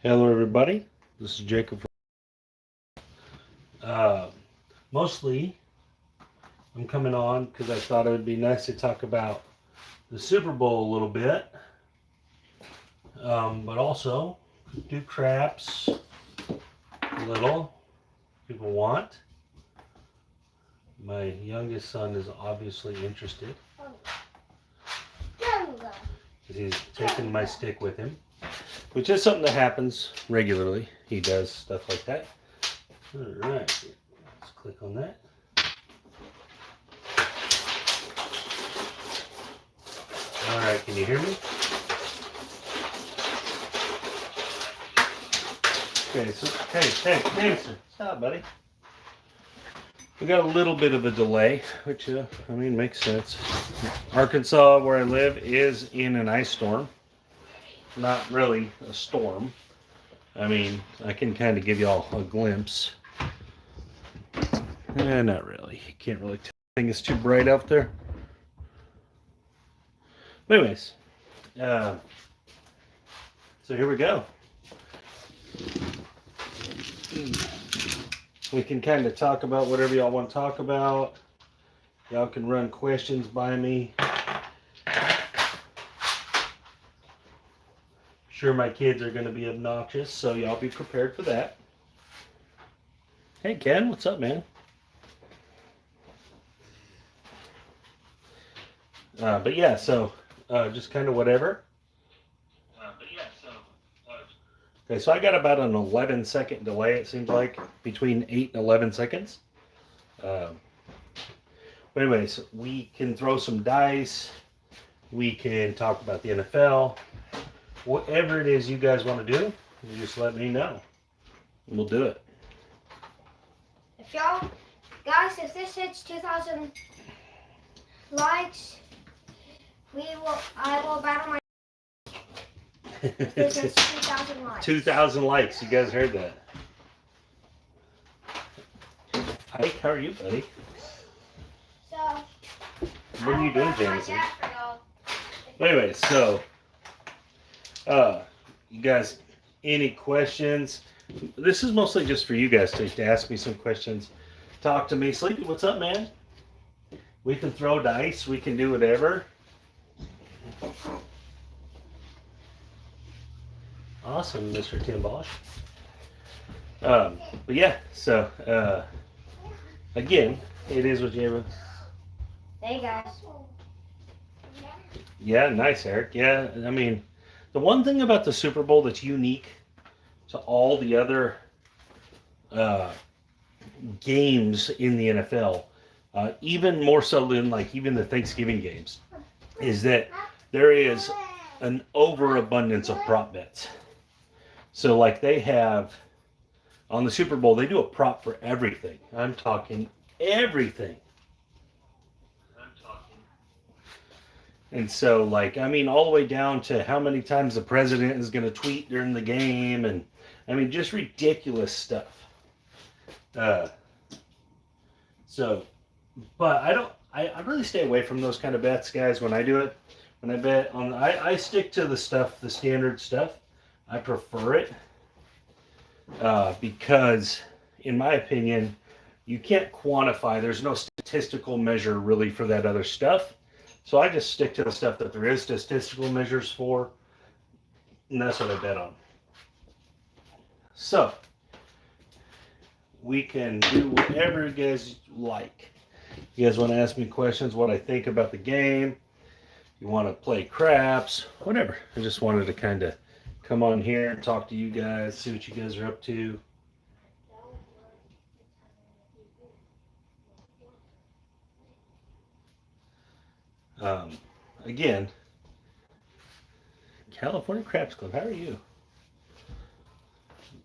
Hello everybody, this is Jacob. Mostly I'm coming on because I thought it would be nice to talk about the Super Bowl a little bit, but also do craps a little. People want. My youngest son is obviously interested because he's taking my stick with him, which is something that happens regularly. He does stuff like that. All right, let's click on that. All right, can you hear me? Okay, so hey, sir, stop, buddy. We got a little bit of a delay, which makes sense. Arkansas, where I live, is in an ice storm. Not really a storm. I mean, I can kind of give y'all a glimpse. Not really. You can't really tell. I think it's too bright out there. But anyways, so here we go. We can kind of talk about whatever y'all want to talk about. Y'all can run questions by me. Sure, my kids are going to be obnoxious, so y'all be prepared for that. Hey, Ken, what's up, man? But yeah, so just kind of whatever. Okay, so I got about an 11-second delay, it seems like, between 8 and 11 seconds. But anyways, we can throw some dice. We can talk about the NFL. Whatever it is you guys want to do, you just let me know. And we'll do it. If y'all, guys, if this hits 2,000 likes, I will battle my. If this hits 2,000 likes. 2,000 likes. You guys heard that. Hi, how are you, buddy? So. What are you doing, Jameson? Anyway, so, you guys, any questions? This is mostly just for you guys to ask me some questions. Talk to me. Sleepy, what's up, man? We can throw dice. We can do whatever. Awesome, Mr. Tim Bosch. But yeah, so, again, it is what you. Hey, guys. Yeah, nice, Eric. Yeah, I mean, the one thing about the Super Bowl that's unique to all the other games in the NFL, even more so than like even the Thanksgiving games, is that there is an overabundance of prop bets. So like they have on the Super Bowl, they do a prop for everything. I'm talking everything. And so, like, I mean, all the way down to how many times the president is going to tweet during the game, and I mean, just ridiculous stuff. So, but I really stay away from those kind of bets, guys. When I do it, when I bet on, I stick to the stuff, the standard stuff. I prefer it because, in my opinion, you can't quantify. There's no statistical measure really for that other stuff. So I just stick to the stuff that there is statistical measures for, and that's what I bet on. So, we can do whatever you guys like. You guys want to ask me questions, what I think about the game, you want to play craps, whatever. I just wanted to kind of come on here and talk to you guys, see what you guys are up to. Again, California Craps Club, how are you?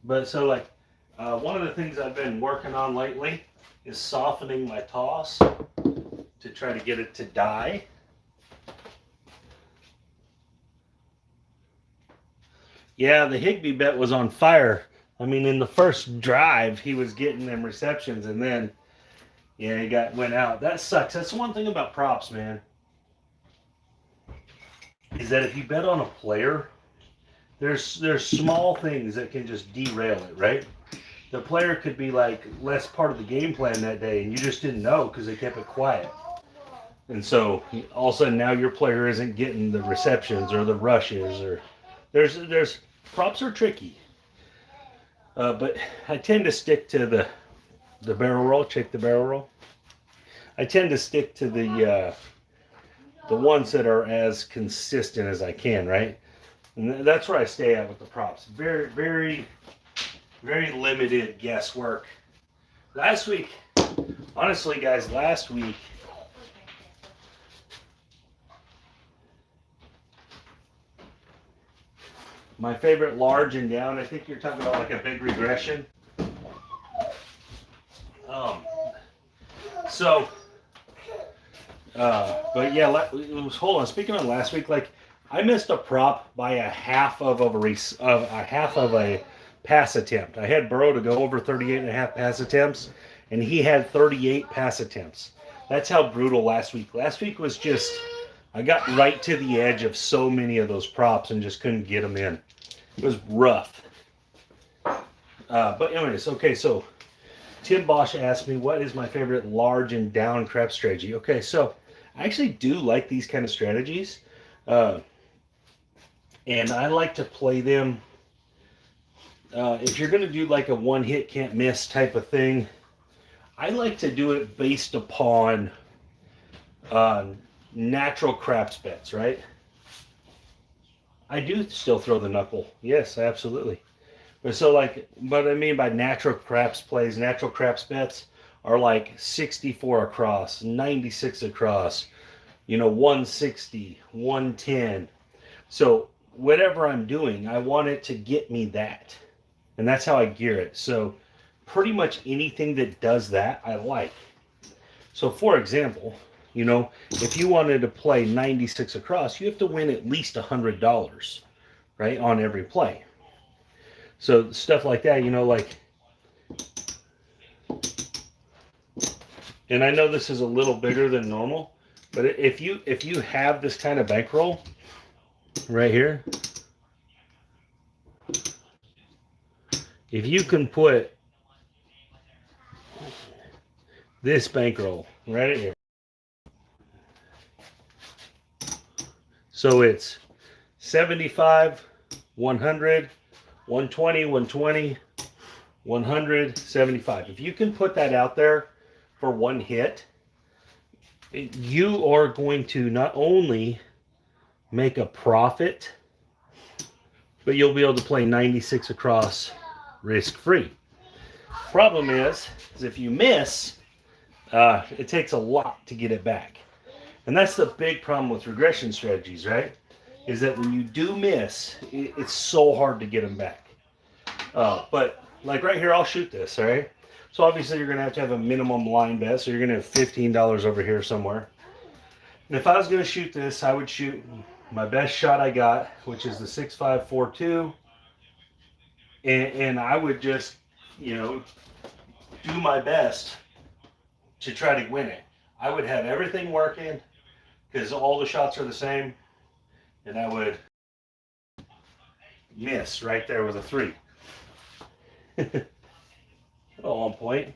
But so like, one of the things I've been working on lately is softening my toss to try to get it to die. Yeah, the Higbee bet was on fire. I mean, in the first drive, he was getting them receptions, and then, yeah, he went out. That sucks. That's one thing about props, man. Is that if you bet on a player there's small things that can just derail it, right? The player could be like less part of the game plan that day, and you just didn't know because they kept it quiet. And so all of a sudden now your player isn't getting the receptions or the rushes, or there's props are tricky. But I tend to stick to the barrel roll. Check the barrel roll. I tend to stick to the ones that are as consistent as I can, right? And that's where I stay at with the props. Very, very, very limited guesswork. Last week, honestly, guys, last week, my favorite large and down, I think you're talking about like a big regression. But yeah, hold on. Speaking of last week, like I missed a prop by a half of a pass attempt. I had Burrow to go over 38.5 pass attempts, and he had 38 pass attempts. That's how brutal last week. Last week was just, I got right to the edge of so many of those props and just couldn't get them in. It was rough. But anyways, okay, so Tim Bosch asked me, what is my favorite large and down crap strategy? Okay, so I actually do like these kind of strategies. And I like to play them. If you're going to do like a one hit can't miss type of thing, I like to do it based upon natural craps bets, right? I do still throw the knuckle. Yes, absolutely. But so like, what I mean by natural craps plays, natural craps bets are like 64 across, 96 across, 160, 110. So whatever I'm doing, I want it to get me that. And that's how I gear it. So pretty much anything that does that, I like. So for example, if you wanted to play 96 across, you have to win at least $100, right, on every play. So stuff like that, like, and I know this is a little bigger than normal, but if you have this kind of bankroll right here, if you can put this bankroll right here, so it's 75, 100, 120, 120, 100, 75. If you can put that out there for one hit, you are going to not only make a profit, but you'll be able to play 96 across risk-free. Problem is if you miss, it takes a lot to get it back. And that's the big problem with regression strategies, right? Is that when you do miss, it's so hard to get them back. But like right here, I'll shoot this, all right? So obviously you're going to have a minimum line bet, so you're going to have $15 over here somewhere. And if I was going to shoot this, I would shoot my best shot I got, which is the 6.542, and I would just, do my best to try to win it. I would have everything working because all the shots are the same, and I would miss right there with a 3. All on point.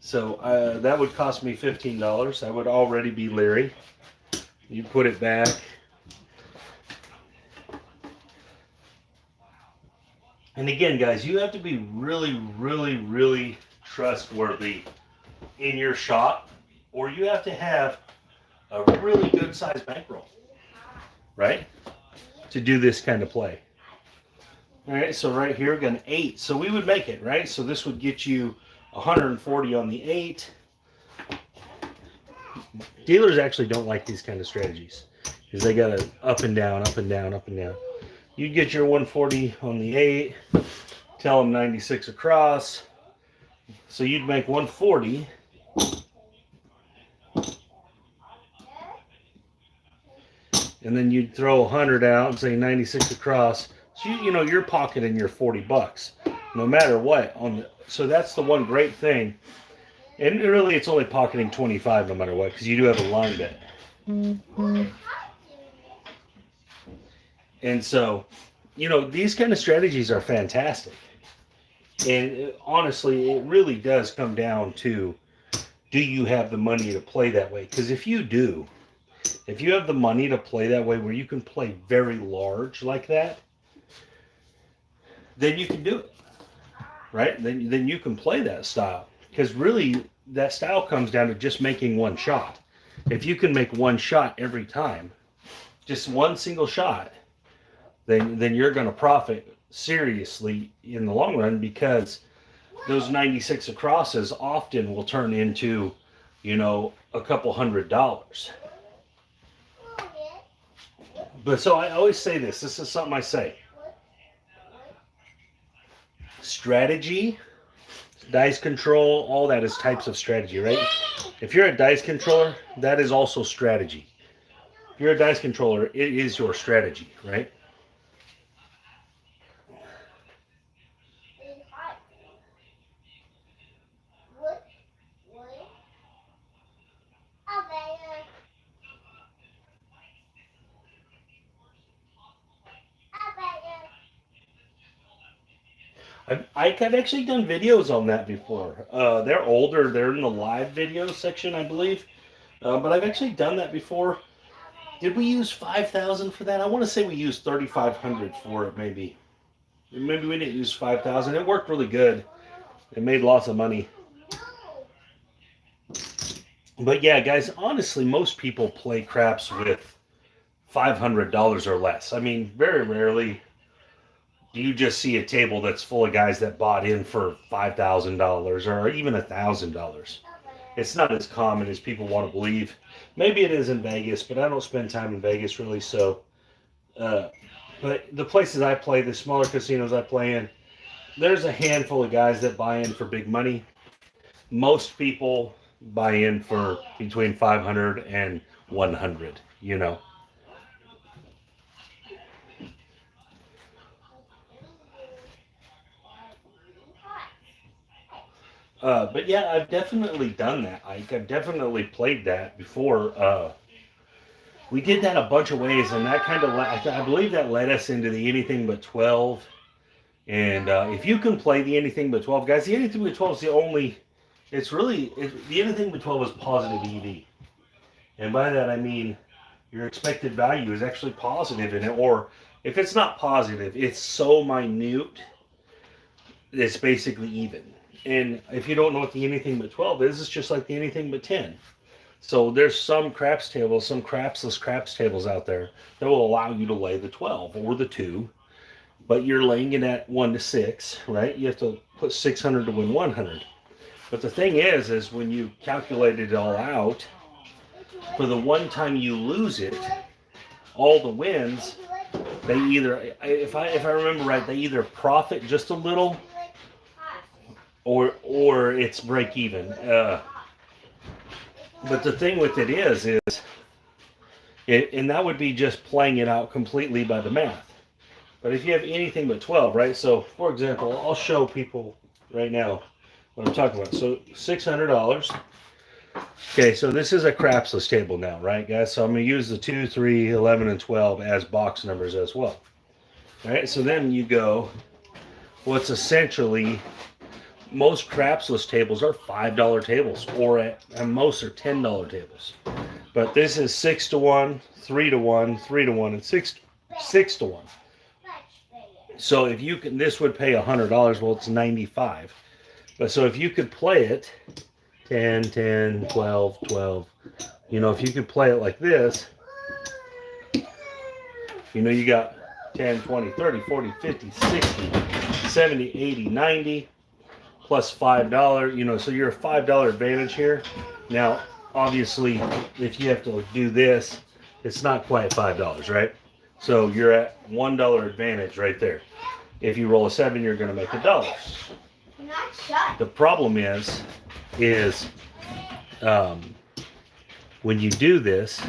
So that would cost me $15. I would already be leery. You put it back. And again, guys, you have to be really, really, really trustworthy in your shot, or you have to have a really good sized bankroll, right, to do this kind of play. All right, so right here, we got an 8. So we would make it, right? So this would get you 140 on the 8. Dealers actually don't like these kind of strategies because they got to up and down, up and down, up and down. You'd get your 140 on the 8, tell them 96 across. So you'd make 140. And then you'd throw 100 out and say 96 across. So you're pocketing your $40 no matter what. So that's the one great thing. And really, it's only pocketing 25 no matter what, because you do have a line bet. Mm-hmm. And so you know, these kind of strategies are fantastic. And honestly, it really does come down to, do you have the money to play that way? Because if you do, if you have the money to play that way where you can play very large like that, then you can do it, right? Then you can play that style. Because really, that style comes down to just making one shot. If you can make one shot every time, just one single shot, then you're going to profit seriously in the long run, because those 96 acrosses often will turn into, you know, a couple $100. But so I always say this is something I say. Strategy, dice control, all that is types of strategy, right? If you're a dice controller, that is also strategy. If you're a dice controller, it is your strategy, right? I've actually done videos on that before. They're older. They're in the live video section, I believe. But I've actually done that before. Did we use 5,000 for that? I want to say we used 3,500 for it, maybe. Maybe we didn't use 5,000. It worked really good. It made lots of money. But yeah, guys, honestly, most people play craps with $500 or less. I mean, very rarely do you just see a table that's full of guys that bought in for $5,000 or even $1,000. It's not as common as people want to believe. Maybe it is in Vegas, but I don't spend time in Vegas really. So, but the places I play, the smaller casinos I play in, there's a handful of guys that buy in for big money. Most people buy in for between 500 and 100, you know. But yeah, I've definitely done that. I've definitely played that before. We did that a bunch of ways, and that kind of, I believe that led us into the anything but 12. And if you can play the anything but 12, guys, the anything but 12 is the only, the anything but 12 is positive EV. And by that I mean your expected value is actually positive in it, or if it's not positive, it's so minute, it's basically even. And if you don't know what the anything but 12 is, it's just like the anything but 10. So there's some craps tables, some crapsless craps tables out there that will allow you to lay the 12 or the 2, but you're laying it at 1 to 6, right? You have to put 600 to win 100. But the thing is when you calculate it all out, for the one time you lose it, all the wins, they either, if I remember right, they either profit just a little, or it's break even. But the thing with it is and that would be just playing it out completely by the math. But if you have anything but 12, right? So, for example, I'll show people right now what I'm talking about. So, $600. Okay, so this is a crapsless table now, right, guys? So I'm going to use the 2, 3, 11, and 12 as box numbers as well. All right, so then you go, what's essentially, most crapsless tables are $5 tables, or at most are $10 tables. But this is 6 to 1, 3 to 1, 3 to 1, and 6 to 1. So if you can, this would pay $100. Well, it's 95. But so if you could play it 10, 10, 12, 12, you know, if you could play it like this, you know, you got 10, 20, 30, 40, 50, 60, 70, 80, 90. Plus $5, you know, so you're a $5 advantage here. Now, obviously, if you have to do this, it's not quite $5, right? So you're at $1 advantage right there. If you roll a 7, you're going to make $1. The problem is when you do this,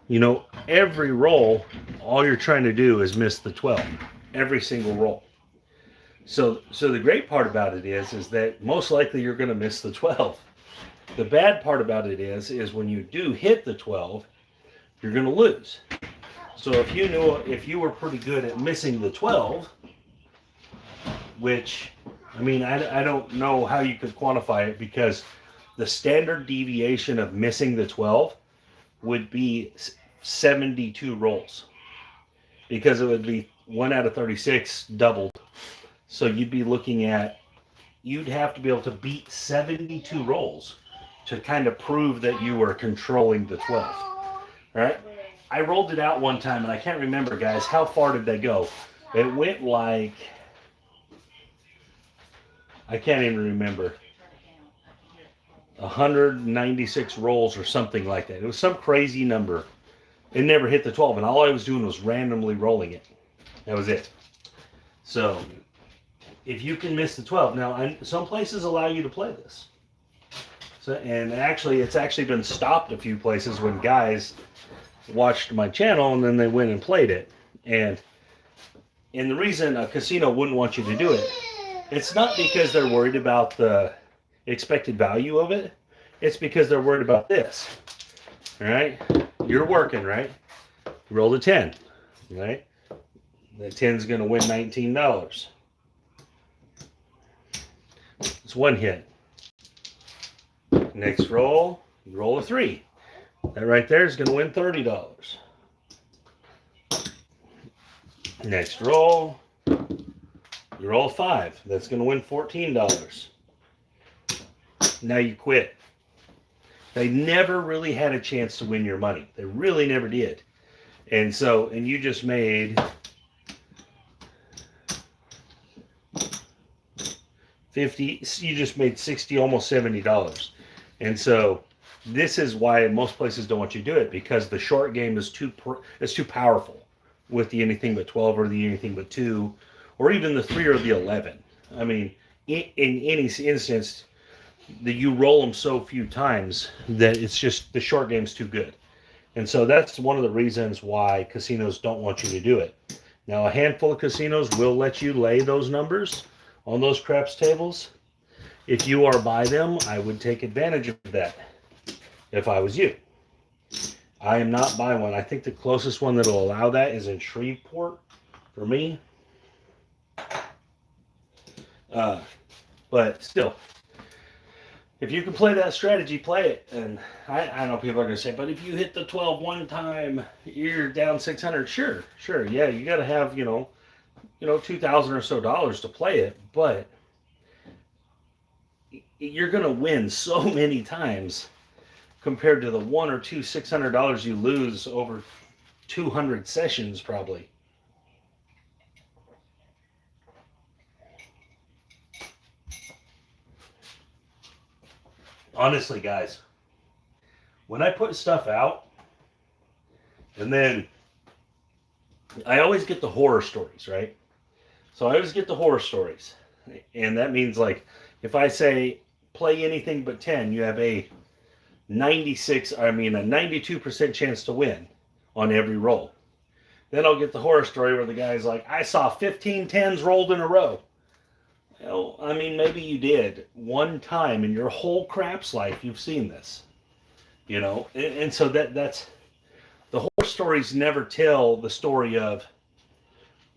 you know, every roll, all you're trying to do is miss the 12. Every single roll. So the great part about it is that most likely you're going to miss the 12. The bad part about it is when you do hit the 12, you're going to lose. So if you were pretty good at missing the 12, which, I mean, I don't know how you could quantify it, because the standard deviation of missing the 12 would be 72 rolls, because it would be 1 out of 36 doubled. So you'd be looking at, you'd have to be able to beat 72 rolls to kind of prove that you were controlling the 12. All right? I rolled it out one time, and I can't remember, guys, how far did they go? It went like, I can't even remember, 196 rolls or something like that. It was some crazy number. It never hit the 12, and all I was doing was randomly rolling it. That was it. So if you can miss the 12, now some places allow you to play this. So, and actually, it's actually been stopped a few places when guys watched my channel and then they went and played it. And the reason a casino wouldn't want you to do it, it's not because they're worried about the expected value of it. It's because they're worried about this. All right? You're working, right? You rolled a 10, right? That 10 is going to win $19. It's one hit. Next roll, you roll a 3. That right there is going to win $30. Next roll, you roll a 5. That's going to win $14. Now you quit. They never really had a chance to win your money. They really never did. And you just made 50, you just made 60, almost $70. And so this is why most places don't want you to do it, because the short game is too powerful with the anything but 12 or the anything but 2 or even the 3 or the 11. I mean, in any instance, you roll them so few times that it's just the short game's too good. And so that's one of the reasons why casinos don't want you to do it. Now, a handful of casinos will let you lay those numbers on those craps tables. If you are by them, I would take advantage of that if I was you. I am not by one. I think the closest one that will allow that is in Shreveport for me. But still, if you can play that strategy, play it. And I know people are going to say, but if you hit the 12 one time, you're down 600. Sure. Yeah, you got to have, $2,000 or so to play it. But you're going to win so many times compared to the $1 or $2 $600 you lose over 200 sessions probably. Honestly, guys, when I put stuff out, and then I always get the horror stories, right? So I always get the horror stories. And that means, like, if I say play anything but 10, you have a 92% chance to win on every roll. Then I'll get the horror story where the guy's like, I saw 15 10s rolled in a row. Well, I mean, maybe you did one time in your whole craps life. You've seen this, and so that's the horror stories never tell the story of,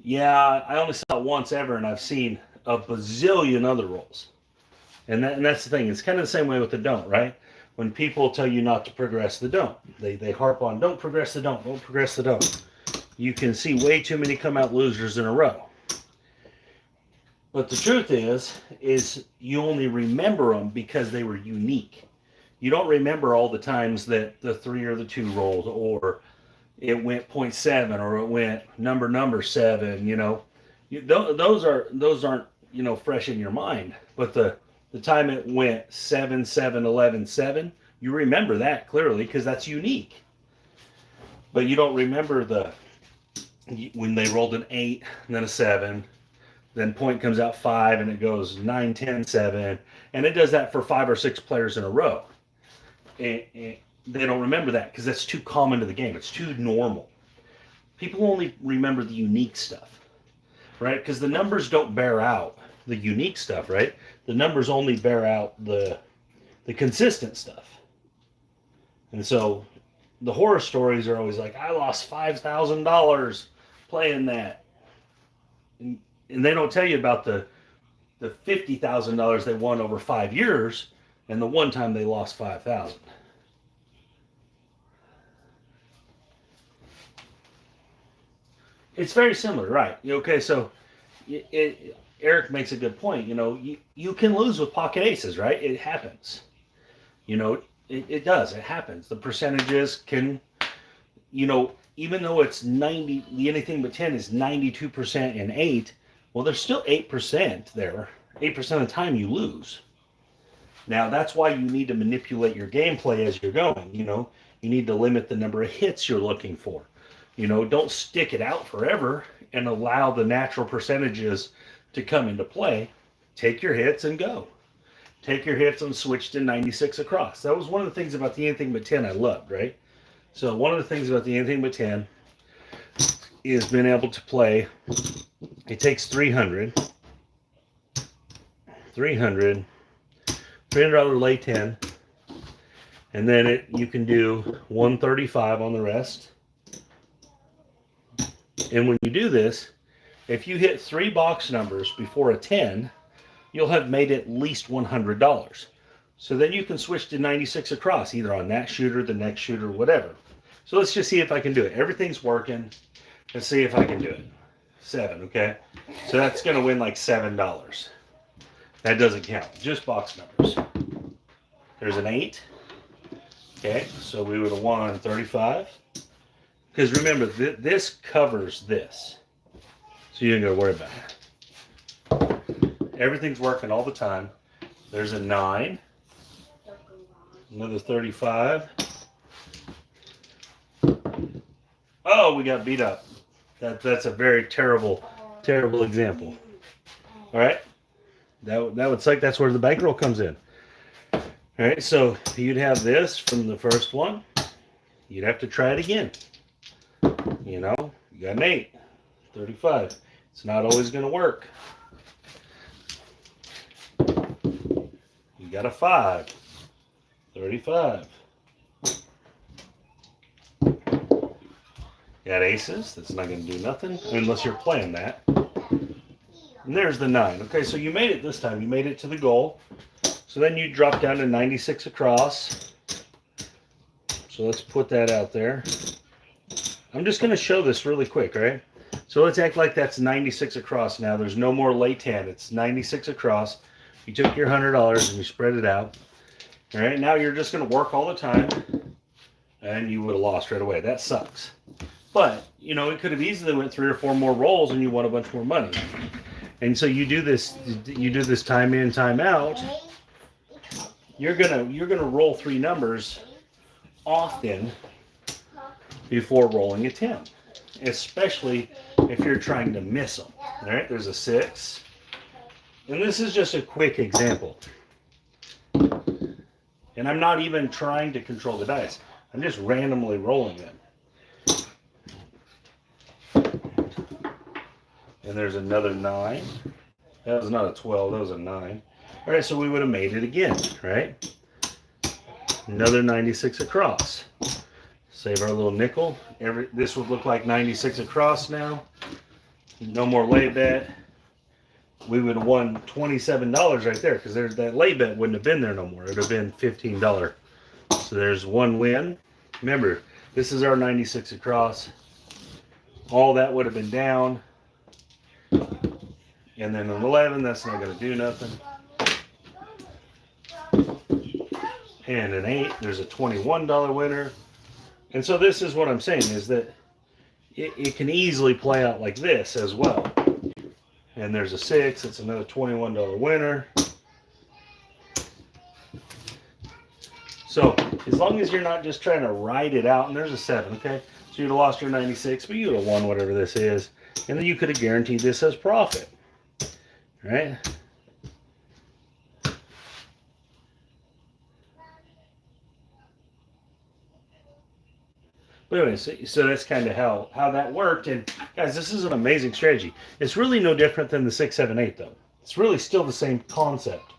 yeah, I only saw it once ever, and I've seen a bazillion other rolls. And that's the thing. It's kind of the same way with the don't, right? When people tell you not to progress the don't, they harp on, don't progress the don't progress the don't. You can see way too many come out losers in a row. But the truth is you only remember them because they were unique. You don't remember all the times that the 3 or the 2 rolled, or it went 0.7, or it went number 7. Those aren't fresh in your mind. But the time it went 7 7 11 7, you remember that clearly because that's unique. But you don't remember when they rolled an 8 and then a 7. Then point comes out 5 and it goes 9, 10, 7. And it does that for 5 or 6 players in a row. And they don't remember that because that's too common to the game. It's too normal. People only remember the unique stuff, right? Because the numbers don't bear out the unique stuff, right? The numbers only bear out the consistent stuff. And so the horror stories are always like, I lost $5,000 playing that. And they don't tell you about the $50,000 they won over 5 years and the one time they lost 5,000. It's very similar, right? Okay, so Eric makes a good point. You know, you can lose with pocket aces, right? It happens. You know, it does. It happens. The percentages can, you know, even though it's 90, the anything but 10 is 92% and 8, well, there's still 8% there. 8% of the time you lose. Now, that's why you need to manipulate your gameplay as you're going. You know, you need to limit the number of hits you're looking for. You know, don't stick it out forever and allow the natural percentages to come into play. Take your hits and go. Take your hits and switch to 96 across. That was one of the things about the anything but 10 I loved, right? So one of the things about the anything but 10 is being able to play. It takes $300 lay 10, and then you can do 135 on the rest. And when you do this, if you hit 3 box numbers before a 10, you'll have made at least $100. So then you can switch to 96 across, either on that shooter, the next shooter, whatever. So let's just see if I can do it. Everything's working. Let's see if I can do it. 7, okay? So that's going to win like $7. That doesn't count. Just box numbers. There's an 8. Okay, so we would have won 35. Because remember, this covers this. So you ain't got to worry about it. Everything's working all the time. There's a 9. Another 35. Oh, we got beat up. That's a very terrible example. All right? That would suck. That's where the bankroll comes in. All right, so you'd have this from the first one. You'd have to try it again. You know, you got an 8, 35. It's not always going to work. You got a 5, 35. You got aces. That's not going to do nothing unless you're playing that. And there's the 9. Okay, so you made it this time. You made it to the goal. So then you drop down to 96 across. So let's put that out there. I'm just going to show this really quick, right? So let's act like that's 96 across now. There's no more lay 10. It's 96 across. You took your $100 and you spread it out. All right, now you're just going to work all the time. And you would have lost right away. That sucks. But, you know, it could have easily went 3 or 4 more rolls and you won a bunch more money. And so you do this time in, time out. You're gonna roll 3 numbers often before rolling a 10, especially if you're trying to miss them. All right, there's a 6, and this is just a quick example. And I'm not even trying to control the dice. I'm just randomly rolling them. And there's another 9. That was not a 12, that was a 9. All right, so we would have made it again, right? Another 96 across. Save our little nickel. This would look like 96 across now. No more lay bet. We would have won $27 right there because that lay bet wouldn't have been there no more. It would have been $15. So there's one win. Remember, this is our 96 across. All that would have been down. And then an 11, that's not going to do nothing. And an 8, there's a $21 winner. And so this is what I'm saying, is that it can easily play out like this as well. And there's a 6, it's another $21 winner. So as long as you're not just trying to ride it out, and there's a 7, okay? So you'd have lost your 96, but you would have won whatever this is. And then you could have guaranteed this as profit. Right? But anyway, so that's kind of how that worked. And guys, this is an amazing strategy. It's really no different than the 6, 7, 8 though. It's really still the same concept.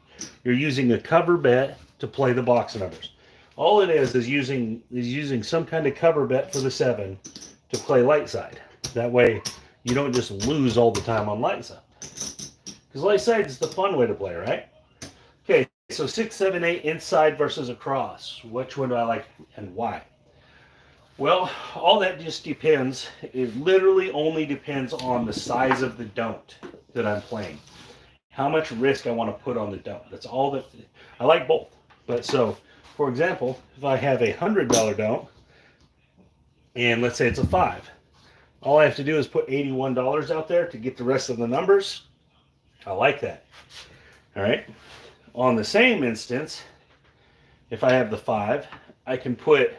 You're using a cover bet to play the box numbers. All it is using some kind of cover bet for the 7 to play light side. That way you don't just lose all the time on light side. Because light side is the fun way to play, right? Okay, so 6, 7, 8 inside versus across. Which one do I like and why? Well, all that just depends. It literally only depends on the size of the don't that I'm playing. How much risk I want to put on the don't. That's all that. I like both. But so, for example, if I have a $100 don't, and let's say it's a 5, all I have to do is put $81 out there to get the rest of the numbers. I like that. All right. On the same instance, if I have the 5, I can put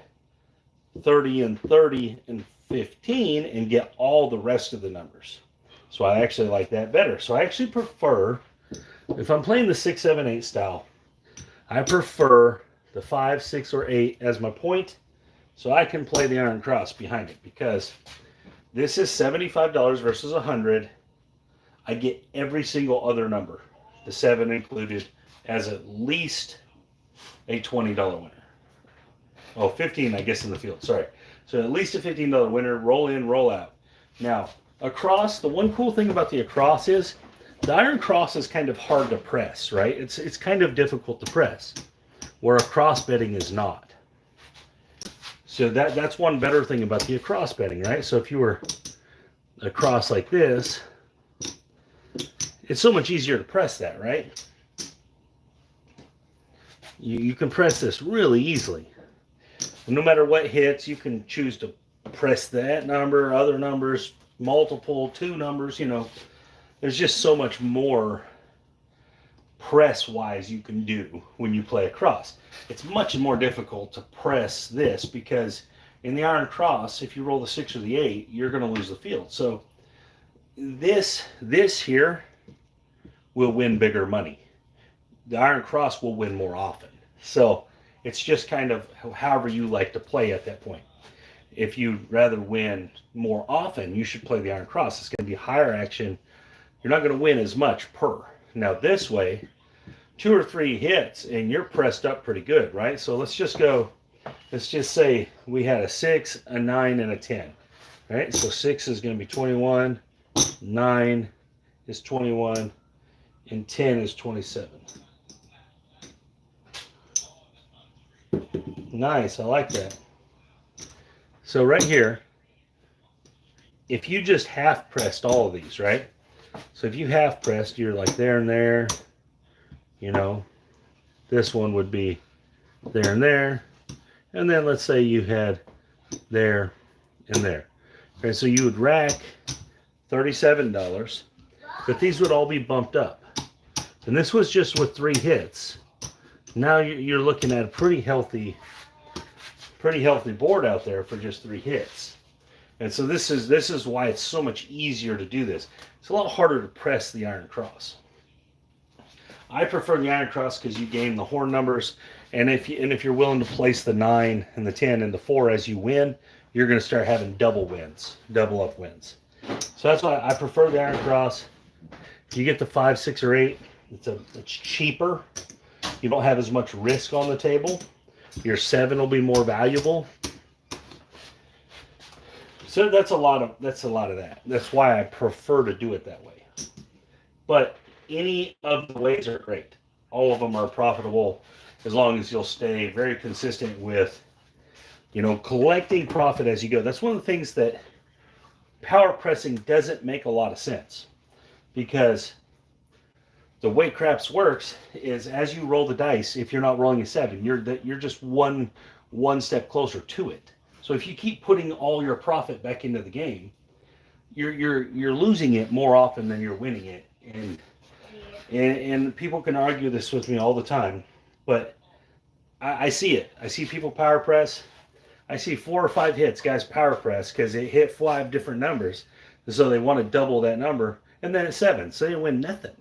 30 and 30 and 15 and get all the rest of the numbers. So I actually like that better. So I actually prefer, if I'm playing the 6, 7, 8 style, I prefer the 5, 6, or 8 as my point, so I can play the iron cross behind it, because this is $75 versus 100. I get every single other number, the 7 included, as at least a $20 winner. Oh, 15, I guess, in the field. Sorry. So at least a $15 winner. Roll in, roll out. Now, across, the one cool thing about the across is the iron cross is kind of hard to press, right? It's kind of difficult to press, where across betting is not. So that's one better thing about the across betting, right? So if you were across like this, it's so much easier to press that, right? You can press this really easily. No matter what hits, you can choose to press that number, other numbers, multiple, 2 numbers, you know. There's just so much more press-wise you can do when you play across. It's much more difficult to press this, because in the iron cross, if you roll the 6 or the 8, you're going to lose the field. So this here will win bigger money. The iron cross will win more often. So it's just kind of however you like to play at that point. If you'd rather win more often, you should play the iron cross. It's going to be higher action. You're not going to win as much per. Now this way, 2 or 3 hits and you're pressed up pretty good, right? So let's just say we had a 6, a 9, and a 10, right? So 6 is going to be 21, 9 is 21, and 10 is 27. Nice, I like that. So right here, if you just half pressed all of these, right? So if you half pressed, you're like there and there, you know, this one would be there and there. And then let's say you had there and there. Okay, so you would rack $37, but these would all be bumped up. And this was just with 3 hits. Now you're looking at a pretty healthy board out there for just 3 hits. And so this is why it's so much easier to do this. It's a lot harder to press the iron cross. I prefer the iron cross because you gain the horn numbers, and if you're willing to place the 9 and the 10 and the 4 as you win, you're going to start having double up wins. So that's why I prefer the iron cross. If you get the 5, 6, or 8, it's cheaper. You don't have as much risk on the table. Your 7 will be more valuable. So that's a lot of that. That's why I prefer to do it that way. But any of the ways are great. All of them are profitable as long as you'll stay very consistent with, you know, collecting profit as you go. That's one of the things that power pressing doesn't make a lot of sense, because the way craps works is as you roll the dice, if you're not rolling a 7, you're just one step closer to it. So if you keep putting all your profit back into the game, you're losing it more often than you're winning it. And people can argue this with me all the time, but I see it. I see people power press. I see 4 or 5 hits, guys power press because they hit 5 different numbers, and so they want to double that number, and then it's 7, so they win nothing.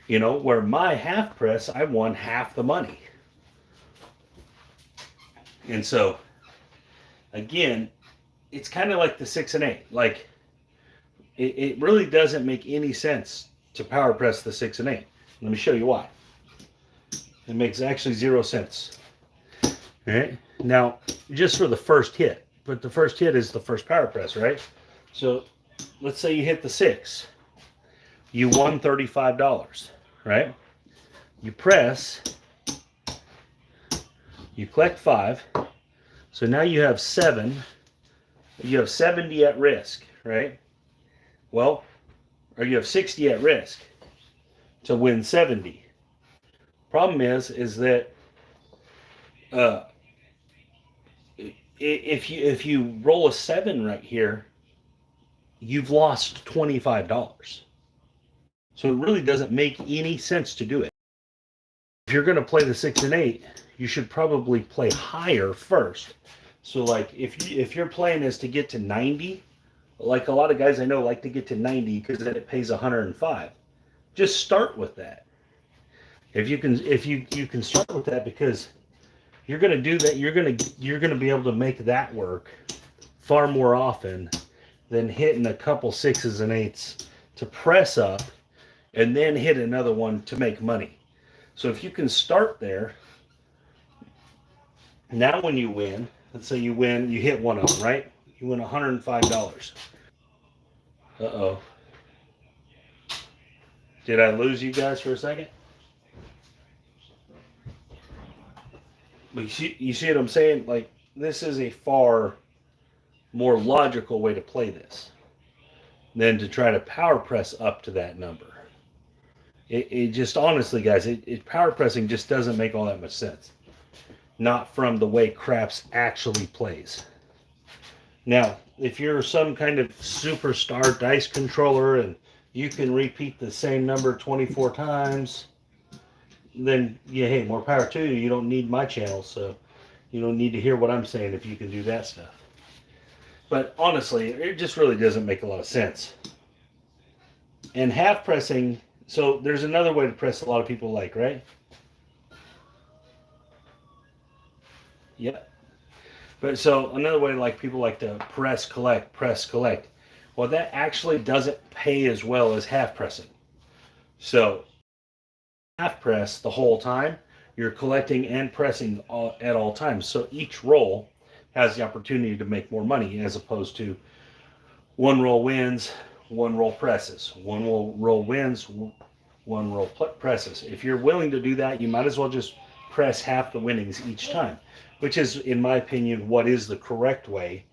You know, where my half press, I won half the money. And so, again, it's kind of like the 6 and 8. Like, it really doesn't make any sense to power press the 6 and 8. Let me show you why. It makes actually 0 sense. right? Now, just for the first hit, but the first hit is the first power press, right? So let's say you hit the 6. You won $35, right? You press, you collect 5. So now you have 7. You have 70 at risk, right? Well, or you have 60 at risk to win 70. Problem is that if you roll a 7 right here, you've lost $25. So it really doesn't make any sense to do it. If you're going to play the 6 and 8, you should probably play higher first. So like if you're playing is to get to 90, like a lot of guys I know like to get to 90 because then it pays 105. Just start with that. If you can start with that, because you're going to do that, you're going to be able to make that work far more often than hitting a couple 6s and 8s to press up and then hit another one to make money. So if you can start there, now when you win, let's say you hit one of them, right? You win $105. Uh-oh. Did I lose you guys for a second? But you see what I'm saying? Like, this is a far more logical way to play this than to try to power press up to that number. It just, honestly, guys, power pressing just doesn't make all that much sense. Not from the way craps actually plays. Now, if you're some kind of superstar dice controller and you can repeat the same number 24 times, then yeah, hey, more power to you. You don't need my channel, so you don't need to hear what I'm saying if you can do that stuff. But honestly, it just really doesn't make a lot of sense. And half pressing, so there's another way to press a lot of people like, right? Yeah. But so another way, like people like to press, collect, press, collect. Well, that actually doesn't pay as well as half pressing. So half press the whole time, you're collecting and pressing at all times. So each roll has the opportunity to make more money, as opposed to one roll wins, one roll presses. One roll wins, one roll presses. If you're willing to do that, you might as well just press half the winnings each time, which is, in my opinion, what is the correct way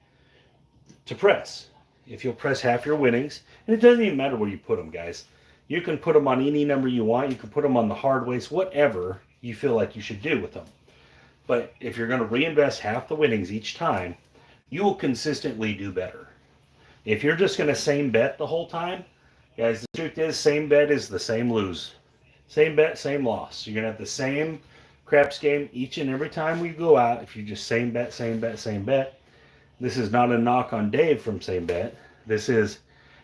to press. If you'll press half your winnings, and it doesn't even matter where you put them, guys. You can put them on any number you want. You can put them on the hard ways, whatever you feel like you should do with them. But if you're going to reinvest half the winnings each time, you will consistently do better. If you're just going to same bet the whole time, guys, the truth is, same bet is the same lose. Same bet, same loss. You're going to have the same craps game each and every time we go out. If you just same bet, same bet, same bet. This is not a knock on Dave from Same Bet. This is,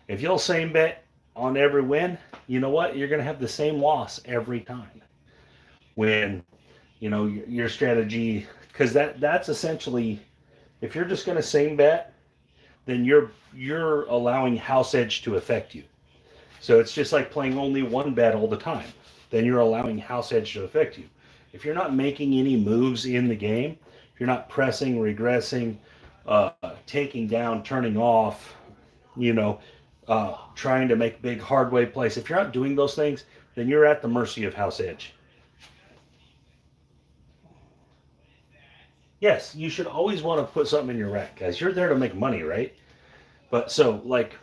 if you'll same bet on every win, you know what? You're going to have the same loss every time. When, you know, your strategy, because that's essentially, if you're just going to same bet, then you're allowing house edge to affect you. So it's just like playing only one bet all the time. Then you're allowing house edge to affect you. If you're not making any moves in the game, if you're not pressing, regressing, taking down, turning off, you know, trying to make big hard way plays, if you're not doing those things, then you're at the mercy of house edge. Yes, you should always want to put something in your rack, guys. You're there to make money, right? But so, like,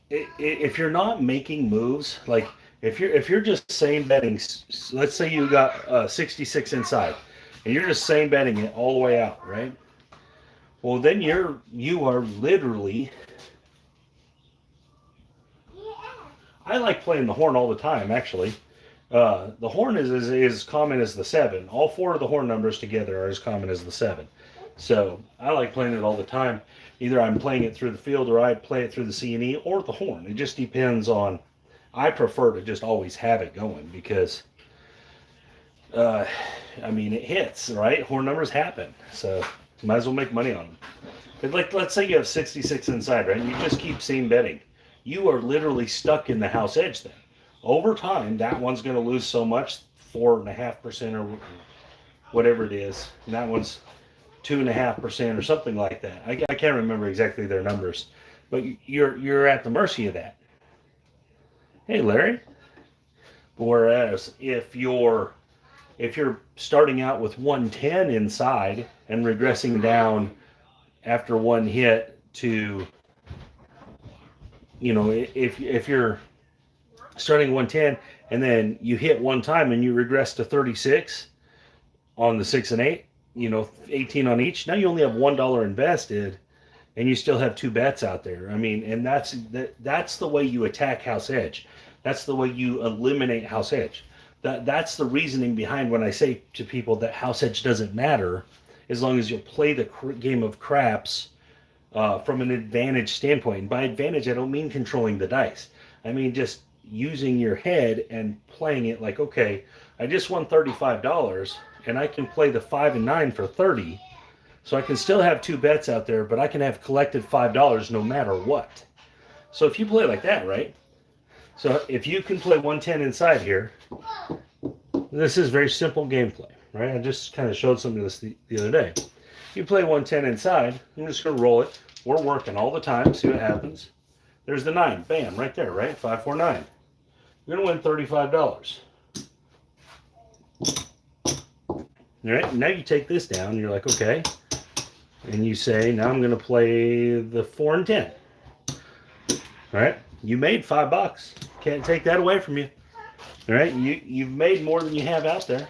if you're not making moves, like if you're just same betting, let's say you got 66 inside, and you're just same betting it all the way out, right? Well, then you are literally. I like playing the horn all the time, actually. The horn is as common as the 7. All 4 of the horn numbers together are as common as the 7. So I like playing it all the time. Either I'm playing it through the field, or I play it through the C&E or the horn. It just depends on. I prefer to just always have it going because, I mean, it hits, right? Horn numbers happen, so you might as well make money on them. But like, let's say you have 66 inside, right? And you just keep same betting. You are literally stuck in the house edge then. Over time, that one's going to lose so much, 4.5% or whatever it is. And that one's 2.5% or something like that. I can't remember exactly their numbers, but you're at the mercy of that. Hey, Larry. Whereas if you're starting out with 110 inside and regressing down after one hit to, if you're starting 110 and then you hit one time and you regress to 36 on the 6 and 8, 18 on each. Now you only have $1 invested and you still have 2 bets out there. I mean, and that's the way you attack house edge. That's the way you eliminate house edge. That's the reasoning behind when I say to people that house edge doesn't matter as long as you play the game of craps from an advantage standpoint. And by advantage, I don't mean controlling the dice. I mean just using your head and playing it like, okay, I just won $35 and I can play the 5 and 9 for 30. So I can still have 2 bets out there, but I can have collected $5 no matter what. So if you play like that, right? So if you can play 110 inside here, this is very simple gameplay, right? I just kind of showed some of this the other day. You play 110 inside, I'm just going to roll it. We're working all the time, see what happens. There's the 9, bam, right there, right? 5, 4, 9. You're going to win $35. All right, now you take this down, and you're like, okay. And you say, now I'm going to play the 4 and 10. All right, you made $5. Can't take that away from you. All right, you've made more than you have out there.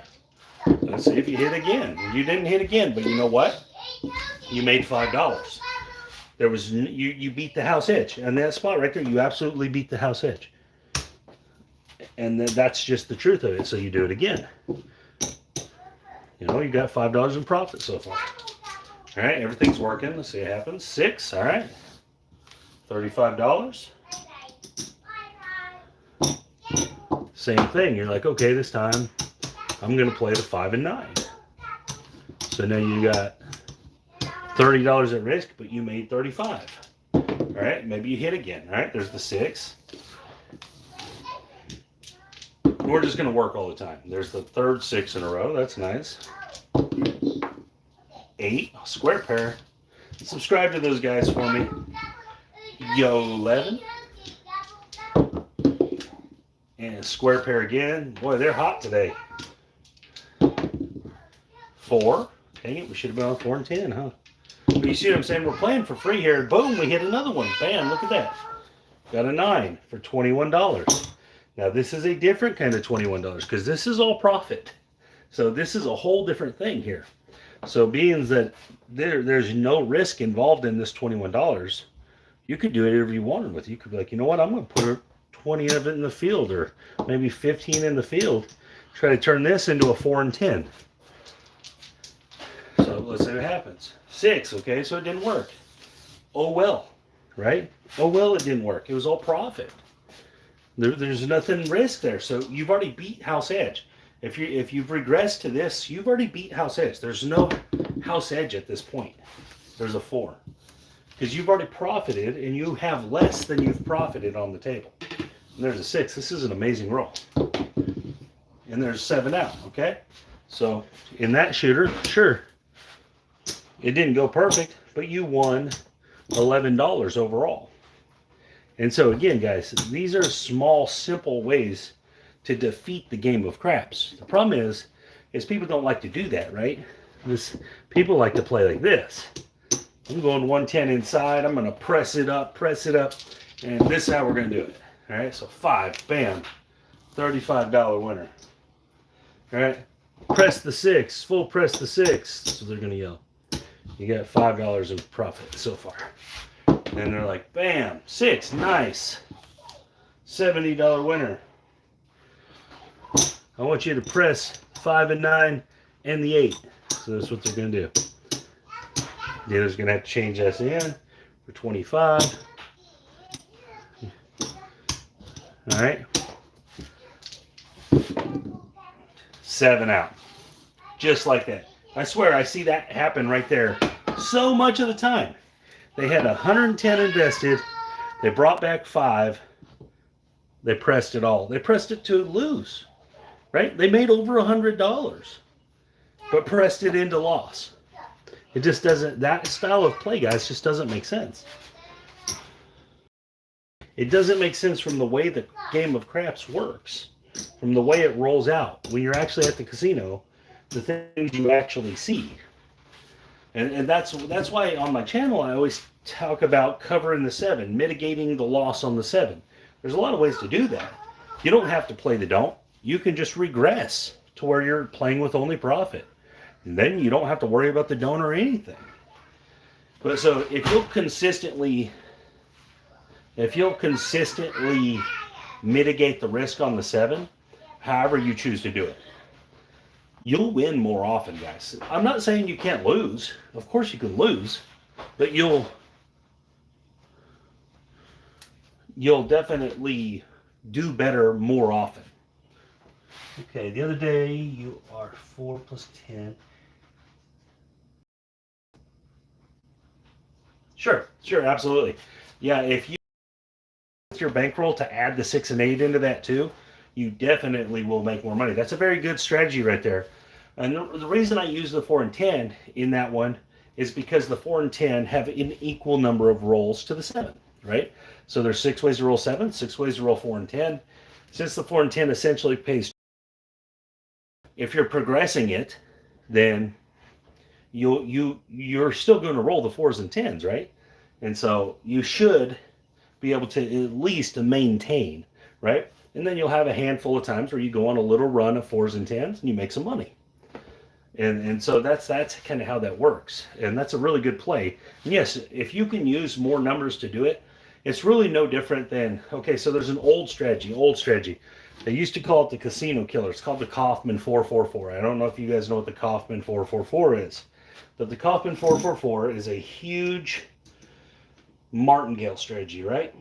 Let's see if you hit again. You didn't hit again, but you know what? You made $5. There was you beat the house edge, and that spot right there, you absolutely beat the house edge. And that's just the truth of it. So you do it again. You got $5 in profit so far. All right, everything's working. Let's see what happens. 6. All right, $35. Same thing. You're like, okay, this time I'm going to play the 5 and 9. So now you got $30 at risk, but you made $35. All right, maybe you hit again. All right, there's the 6. We're just going to work all the time. There's the third 6 in a row. That's nice. 8, square pair. Subscribe to those guys for me. Yo, 11. And square pair again. Boy, they're hot today. 4. Dang it, we should have been on 4 and 10, huh? But you see what I'm saying? We're playing for free here. Boom, we hit another one. Bam, look at that. Got a 9 for $21. Now, this is a different kind of $21 because this is all profit. So this is a whole different thing here. So being that there's no risk involved in this $21, you could do whatever you wanted with it. You could be like, you know what, I'm going to put 20 of it in the field or maybe 15 in the field. Try to turn this into a 4 and 10. So let's see what happens. 6, okay, so it didn't work. Oh well, right? Oh well, it didn't work. It was all profit. There's nothing risk there. So you've already beat house edge. If you've regressed to this, you've already beat house edge. There's no house edge at this point. There's a 4. Because you've already profited and you have less than you've profited on the table. And there's a 6. This is an amazing roll. And there's 7 out, okay? So in that shooter, sure, it didn't go perfect, but you won $11 overall. And so again, guys, these are small, simple ways to defeat the game of craps. The problem is people don't like to do that, right? People like to play like this. I'm going 110 inside. I'm going to press it up, and this is how we're going to do it. All right, so 5, bam, $35 winner. All right, press the 6, full press the 6. So they're going to yell. You got $5 in profit so far. And they're like, bam, 6, nice. $70 winner. I want you to press 5 and 9 and the 8. So that's what they're going to do. Dealer's going to have to change us in for 25. All right. 7 out. Just like that. I swear I see that happen right there so much of the time. They had 110 invested. They brought back 5. They pressed it all. They pressed it to lose. Right? They made over $100. but pressed it into loss. It just doesn't, that style of play, guys, just doesn't make sense. It doesn't make sense from the way the game of craps works, from the way it rolls out. When you're actually at the casino, the things you actually see. And that's why on my channel I always talk about covering the 7, mitigating the loss on the 7. There's a lot of ways to do that. You don't have to play the don't. You can just regress to where you're playing with only profit. And then you don't have to worry about the don't or anything. But so if you'll consistently mitigate the risk on the 7, however you choose to do it, you'll win more often, guys. I'm not saying you can't lose. Of course you can lose, but you'll definitely do better more often. Okay, the other day you are 4 plus 10. Sure, absolutely. Yeah, if you with your bankroll to add the 6 and 8 into that too, you definitely will make more money. That's a very good strategy right there. And the reason I use the 4 and 10 in that one is because the 4 and 10 have an equal number of rolls to the 7, right? So there's 6 ways to roll 7, 6 ways to roll 4 and 10. Since the 4 and 10 essentially pays, if you're progressing it, then you're still going to roll the 4s and 10s, right? And so you should be able to at least maintain, right? And then you'll have a handful of times where you go on a little run of 4s and 10s and you make some money. And so that's kind of how that works. And that's a really good play. And yes, if you can use more numbers to do it, it's really no different than, okay, so there's an old strategy. They used to call it the casino killer. It's called the Kaufman 444. I don't know if you guys know what the Kaufman 444 is. But the Kaufman 444 is a huge martingale strategy, right?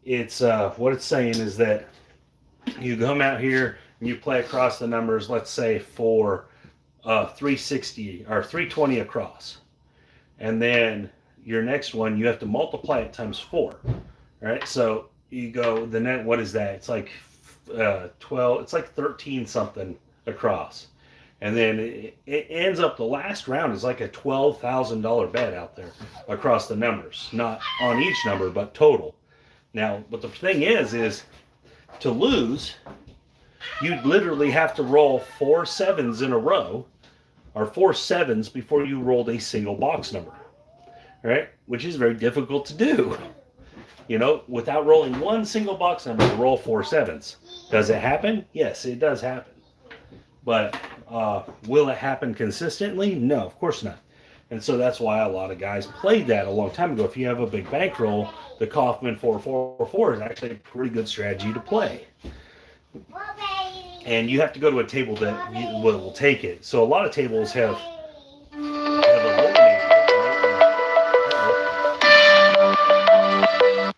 It's what it's saying is that you come out here and you play across the numbers, let's say for 360 or 320 across. And then your next one, you have to multiply it times 4. Right? So you go, the net, what is that? It's like 12, it's like 13 something across. And then it ends up, the last round is like a $12,000 bet out there across the numbers. Not on each number, but total. Now, but the thing is to lose, you'd literally have to roll 4 7s in a row, or 4 7s before you rolled a single box number, right? Which is very difficult to do, you know, without rolling one single box number to roll 4 7s. Does it happen? Yes, it does happen. But will it happen consistently? No, of course not. And so that's why a lot of guys played that a long time ago. If you have a big bankroll, the Kaufman 444 is actually a pretty good strategy to play. And you have to go to a table that will take it. So a lot of tables have eliminated it, right?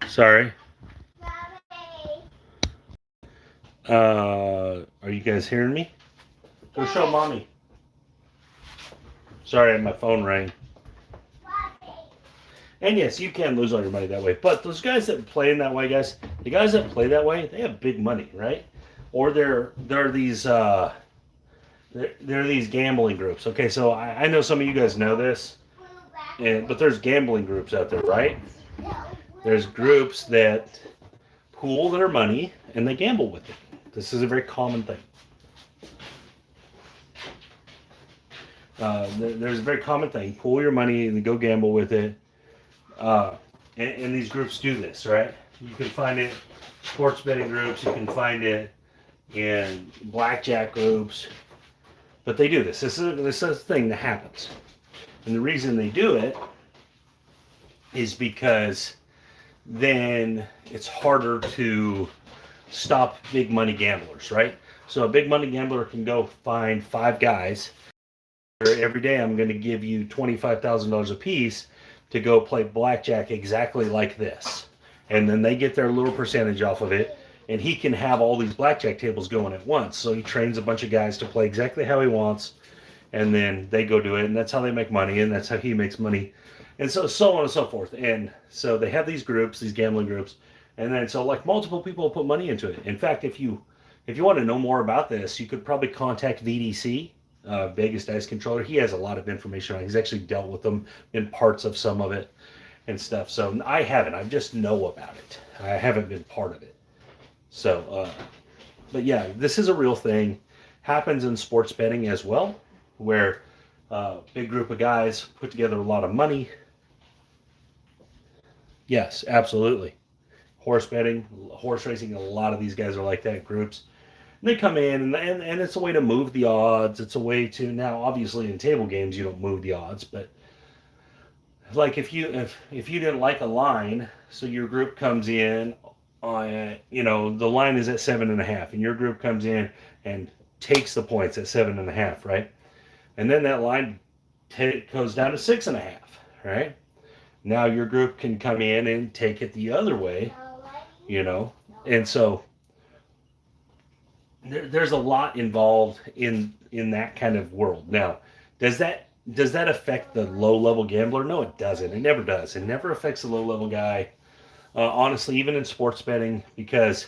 Sorry. Are you guys hearing me? Go show mommy. Sorry, my phone rang. And yes, you can lose all your money that way. But those guys that play in that way, guys, the guys that play that way, they have big money, right? Or they're these gambling groups. Okay, so I know some of you guys know this, but there's gambling groups out there, right? There's groups that pool their money and they gamble with it. This is a very common thing. There's a very common thing. Pool your money and go gamble with it. And these groups do this, right? You can find it in sports betting groups. You can find it in blackjack groups. But they do this. This is a thing that happens. And the reason they do it is because then it's harder to stop big money gamblers, right? So a big money gambler can go find 5 guys. Every day I'm going to give you $25,000 a piece to go play blackjack exactly like this. And then they get their little percentage off of it. And he can have all these blackjack tables going at once. So he trains a bunch of guys to play exactly how he wants. And then they go do it. And that's how they make money. And that's how he makes money. And so on and so forth. And so they have these groups, these gambling groups. And then so like multiple people put money into it. In fact, if you if you want to know more about this, you could probably contact VDC, Vegas Dice Controller. He has a lot of information on it. He's actually dealt with them in parts of some of it and stuff. So I haven't. I just know about it. I haven't been part of it. So, but yeah, this is a real thing. Happens in sports betting as well, where a big group of guys put together a lot of money. Yes, absolutely. Horse betting, horse racing, a lot of these guys are like that, groups. And they come in, and it's a way to move the odds. It's a way to, now obviously in table games you don't move the odds, but like if you didn't like a line, so your group comes in, the line is at 7.5, and your group comes in and takes the points at 7.5, right? And then that line goes down to 6.5, right? Now your group can come in and take it the other way, and so there's a lot involved in that kind of world. Now, does that affect the low-level gambler? No, it doesn't. It never does. It never affects the low-level guy. Honestly, even in sports betting, because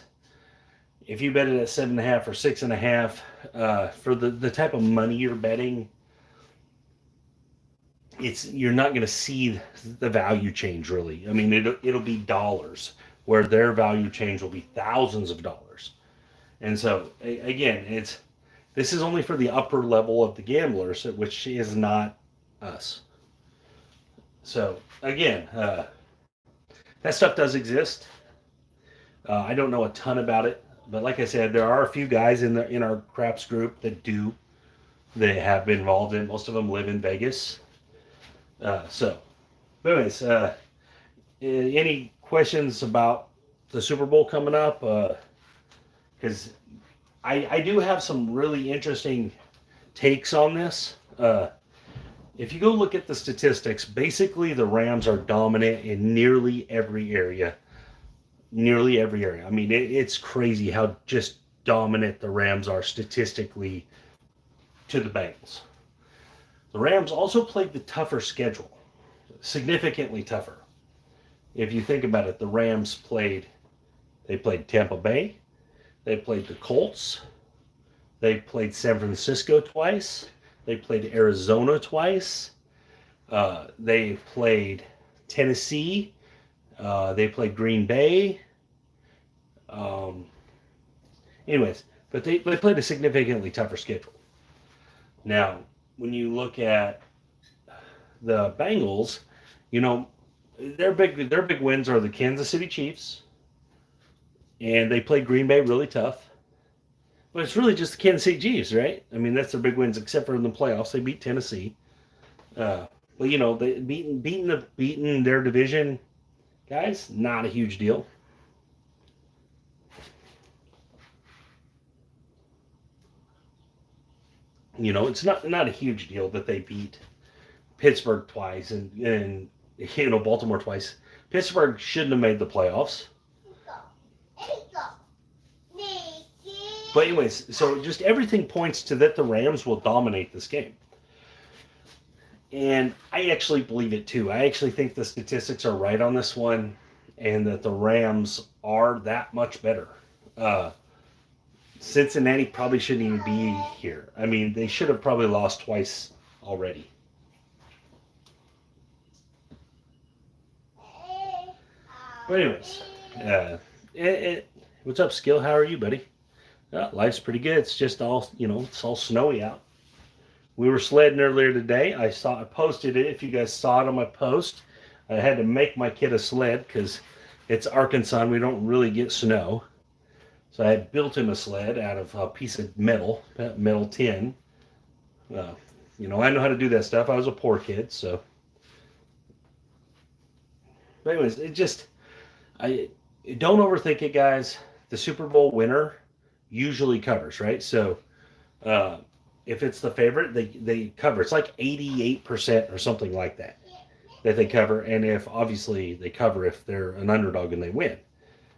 if you bet it at 7.5 or 6.5, for the type of money you're betting, you're not going to see the value change really. I mean, it'll be dollars, where their value change will be thousands of dollars. And so again, this is only for the upper level of the gamblers, which is not us. So again, that stuff does exist. I don't know a ton about it, but like I said, there are a few guys in our craps group that they have been involved in. Most of them live in Vegas. But anyways, any questions about the Super Bowl coming up? Because I do have some really interesting takes on this. If you go look at the statistics, basically the Rams are dominant in nearly every area. Nearly every area. I mean, it's crazy how just dominant the Rams are statistically to the Bengals. The Rams also played the tougher schedule, significantly tougher. If you think about it, the Rams played Tampa Bay, they played the Colts, they played San Francisco twice, they played Arizona twice, they played Tennessee, they played Green Bay. Anyways, but they played a significantly tougher schedule. Now, when you look at the Bengals, their big wins are the Kansas City Chiefs, and they played Green Bay really tough. But it's really just the Kansas City Chiefs, right? I mean, that's their big wins, except for in the playoffs. They beat Tennessee. But they beating their division guys, not a huge deal. It's not a huge deal that they beat Pittsburgh twice and Baltimore twice. Pittsburgh shouldn't have made the playoffs. But anyways, so just everything points to that the Rams will dominate this game. And I actually believe it too. I actually think the statistics are right on this one, and that the Rams are that much better. Cincinnati probably shouldn't even be here. I mean, they should have probably lost twice already. But anyways, what's up, Skill? How are you, buddy? Life's pretty good. It's just all, it's all snowy out. We were sledding earlier today. I posted it. If you guys saw it on my post, I had to make my kid a sled because it's Arkansas and we don't really get snow. So I had built him a sled out of a piece of metal tin. I know how to do that stuff. I was a poor kid, so. But anyways, don't overthink it, guys. The Super Bowl winner usually covers, right? So if it's the favorite, they cover. It's like 88% or something like that they cover. And if obviously they cover if they're an underdog and they win.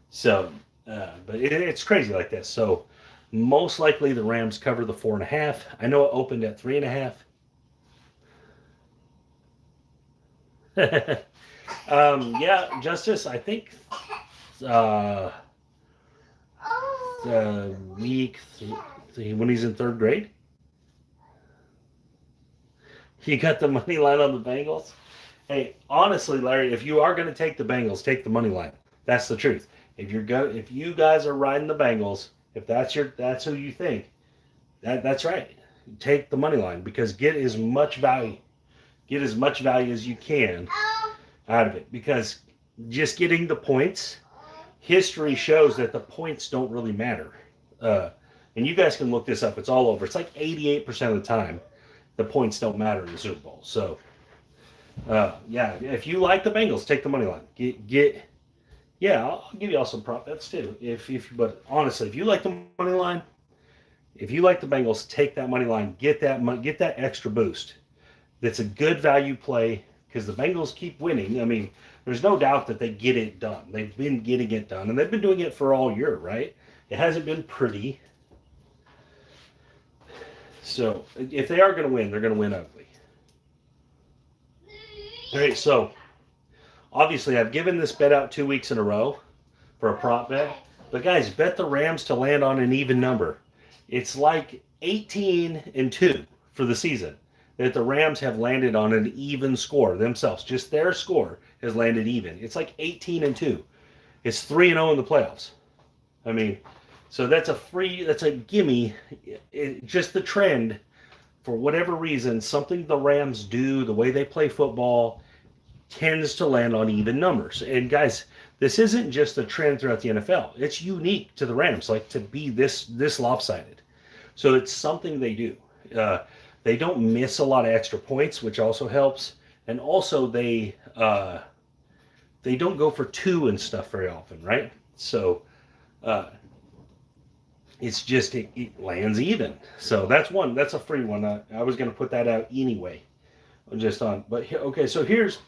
So, but it's crazy like this. So most likely the Rams cover the 4.5. I know it opened at 3.5. Yeah, Justice, I think when he's in third grade. You got the money line on the Bengals? Hey, honestly, Larry, if you are going to take the Bengals, take the money line. That's the truth. If you guys are riding the Bengals, if that's who you think, that's right. Take the money line because get as much value as you can out of it, because just getting the points, history shows that the points don't really matter. And you guys can look this up. It's all over. It's like 88% of the time the points don't matter in the Super Bowl. So, yeah, if you like the Bengals, take the money line. Yeah, I'll give you all some prop bets too. But honestly, if you like the money line, if you like the Bengals, take that money line. Get that extra boost. That's a good value play because the Bengals keep winning. I mean, there's no doubt that they get it done. They've been getting it done, and they've been doing it for all year, right? It hasn't been pretty. So if they are going to win, they're going to win ugly. All right, so obviously I've given this bet out 2 weeks in a row for a prop bet. But guys, bet the Rams to land on an even number. It's like 18-2 for the season that the Rams have landed on an even score themselves. Just their score has landed even. It's like 18-2. It's 3-0 in the playoffs. I mean, so that's a gimme. Just the trend, for whatever reason, something the Rams do, the way they play football, tends to land on even numbers. And guys, this isn't just a trend throughout the NFL. It's unique to the Rams, like to be this lopsided. So it's something they do. They don't miss a lot of extra points, which also helps. And also they don't go for two and stuff very often, right? So it's just it lands even. So that's a free one. I was going to put that out anyway, just on. But okay, so here's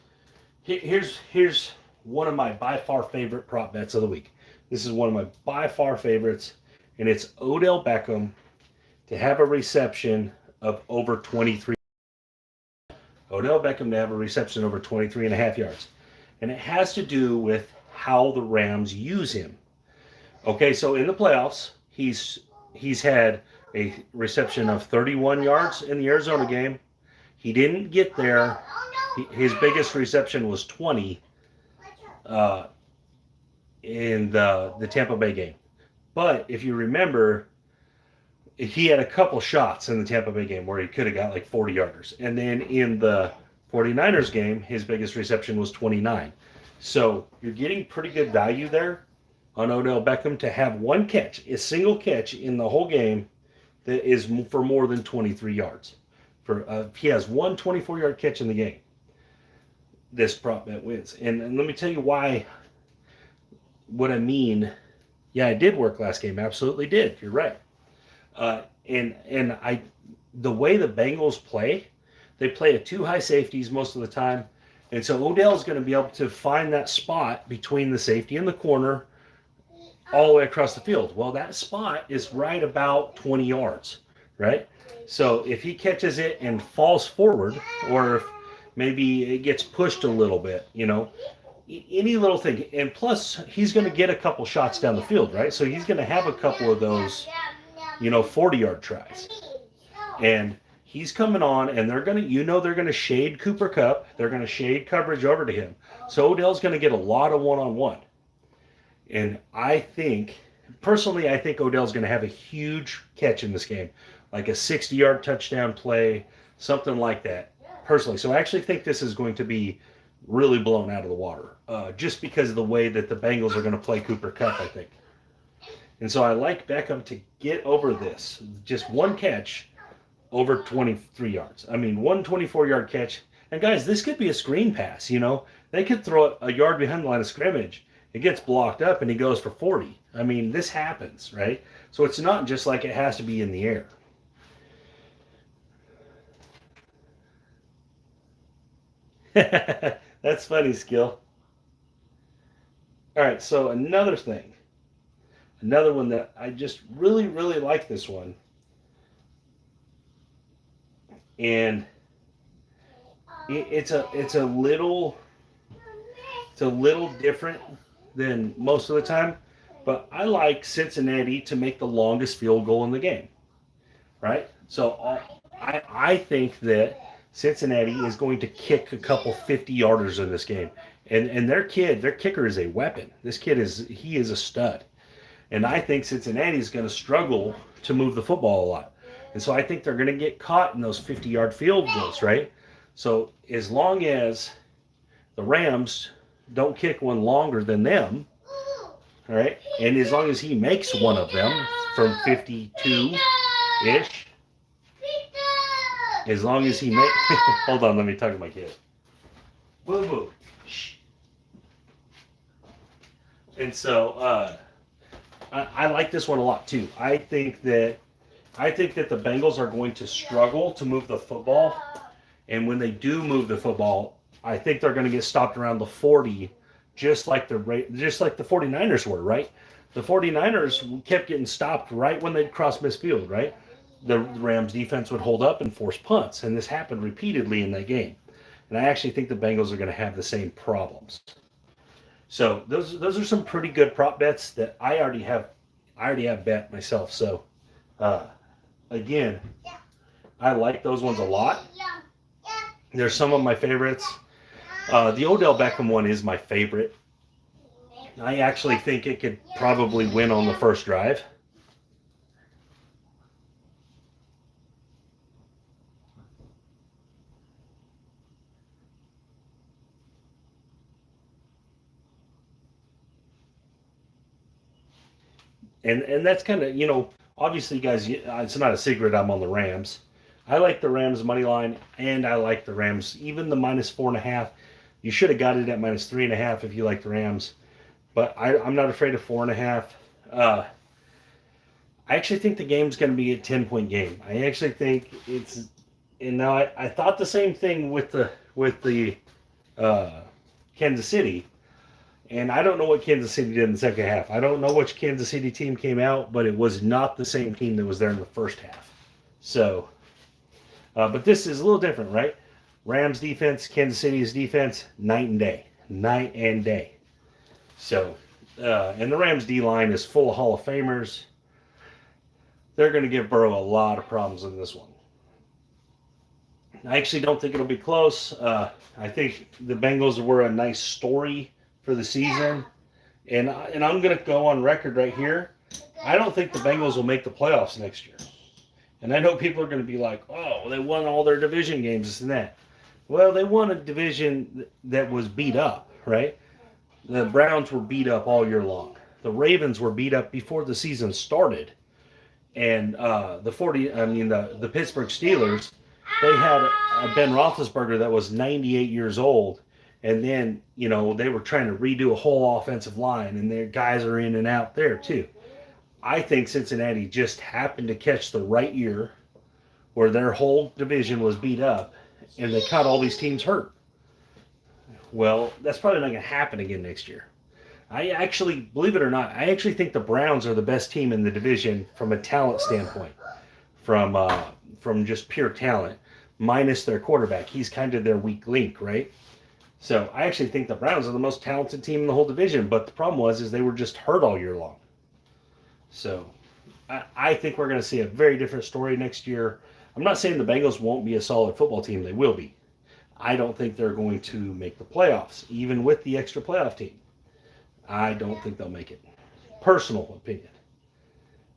one of my by far favorite prop bets of the week. This is one of my by far favorites, and it's Odell Beckham to have a reception of over 23. Odell Beckham to have a reception over 23.5 yards. And it has to do with how the Rams use him. Okay, so in the playoffs, he's had a reception of 31 yards in the Arizona game. He didn't get there. His biggest reception was 20 in the Tampa Bay game. But if you remember, he had a couple shots in the Tampa Bay game where he could have got like 40 yarders. And then in the 49ers game, his biggest reception was 29. So you're getting pretty good value there on Odell Beckham to have one catch, a single catch in the whole game that is for more than 23 yards. He has one 24-yard catch in the game, this prop bet wins. And let me tell you what I mean. Yeah, it did work last game. Absolutely did. You're right. The way the Bengals play, they play at two high safeties most of the time. And so Odell's going to be able to find that spot between the safety and the corner all the way across the field. Well, that spot is right about 20 yards, right? So if he catches it and falls forward, or if maybe it gets pushed a little bit, any little thing. And plus, he's going to get a couple shots down the field, right? So he's going to have a couple of those 40-yard tries. And he's coming on, and they're going to shade Cooper Kupp. They're going to shade coverage over to him. So Odell's going to get a lot of one-on-one. And personally, I think Odell's going to have a huge catch in this game, like a 60-yard touchdown play, something like that, personally. So I actually think this is going to be really blown out of the water, just because of the way that the Bengals are going to play Cooper Kupp, I think. And so I like Beckham to get over this. Just one catch over 23 yards. I mean, one 24-yard catch. And guys, this could be a screen pass, They could throw it a yard behind the line of scrimmage. It gets blocked up and he goes for 40. I mean, this happens, right? So it's not just like it has to be in the air. That's funny, Skill. All right, so another one that I just really, really like this one. And it's a little different than most of the time, but I like Cincinnati to make the longest field goal in the game, right? So I think that Cincinnati is going to kick a couple 50-yarders in this game. And their kicker is a weapon. This kid is a stud. And I think Cincinnati is going to struggle to move the football a lot. And so I think they're going to get caught in those 50-yard field goals, right? So as long as the Rams don't kick one longer than them, all right, and as long as he makes one of them from 52-ish, as long as he makes... Hold on, let me talk to my kid. Boo boo. Shh. And so I like this one a lot too. I think that the Bengals are going to struggle to move the football, and when they do move the football, I think they're going to get stopped around the 40, just like the 49ers were, right? The 49ers kept getting stopped right when they'd cross midfield, right? The Rams defense would hold up and force punts, and this happened repeatedly in that game. And I actually think the Bengals are going to have the same problems. So those are some pretty good prop bets that I already have bet myself. So again, I like those ones a lot. They're some of my favorites. The Odell Beckham one is my favorite. I actually think it could probably win on the first drive. And that's kind of, obviously, guys, it's not a secret I'm on the Rams. I like the Rams money line, and I like the Rams, even the -4.5. You should have got it at -3.5 if you like the Rams. But I'm not afraid of 4.5. I actually think the game's going to be a 10-point game. I actually think it's, and now I thought the same thing with the Kansas City. And I don't know what Kansas City did in the second half. I don't know which Kansas City team came out, but it was not the same team that was there in the first half. So, but this is a little different, right? Rams defense, Kansas City's defense, night and day. Night and day. So, and the Rams D-line is full of Hall of Famers. They're going to give Burrow a lot of problems in this one. I actually don't think it'll be close. I think the Bengals were a nice story for the season, and I'm going to go on record right here. I don't think the Bengals will make the playoffs next year. And I know people are going to be like, oh, they won all their division games, this and that. Well, they won a division that was beat up, right? The Browns were beat up all year long. The Ravens were beat up before the season started. And the Pittsburgh Steelers, they had a Ben Roethlisberger that was 98 years old. And then, they were trying to redo a whole offensive line, and their guys are in and out there too. I think Cincinnati just happened to catch the right year where their whole division was beat up, and they caught all these teams hurt. Well, that's probably not going to happen again next year. I actually, believe it or not, I actually think the Browns are the best team in the division from a talent standpoint, from just pure talent, minus their quarterback. He's kind of their weak link, right? So I actually think the Browns are the most talented team in the whole division, but the problem is they were just hurt all year long. So I think we're going to see a very different story next year. I'm not saying the Bengals won't be a solid football team. They will be. I don't think they're going to make the playoffs, even with the extra playoff team. I don't think they'll make it. Personal opinion.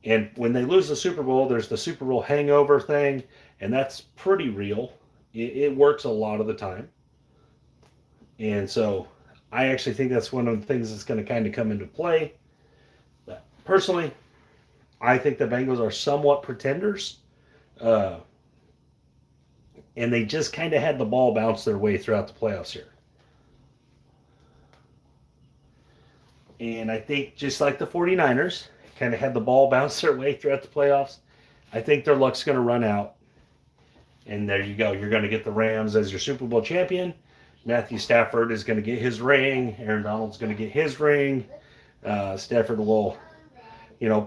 And when they lose the Super Bowl, there's the Super Bowl hangover thing, and that's pretty real. It works a lot of the time. And so I actually think that's one of the things that's going to kind of come into play. But personally, I think the Bengals are somewhat pretenders. And they just kind of had the ball bounce their way throughout the playoffs here. And I think just like the 49ers, kind of had the ball bounce their way throughout the playoffs, I think their luck's going to run out. And there you go. You're going to get the Rams as your Super Bowl champion. Matthew Stafford is going to get his ring. Aaron Donald's going to get his ring. Stafford will,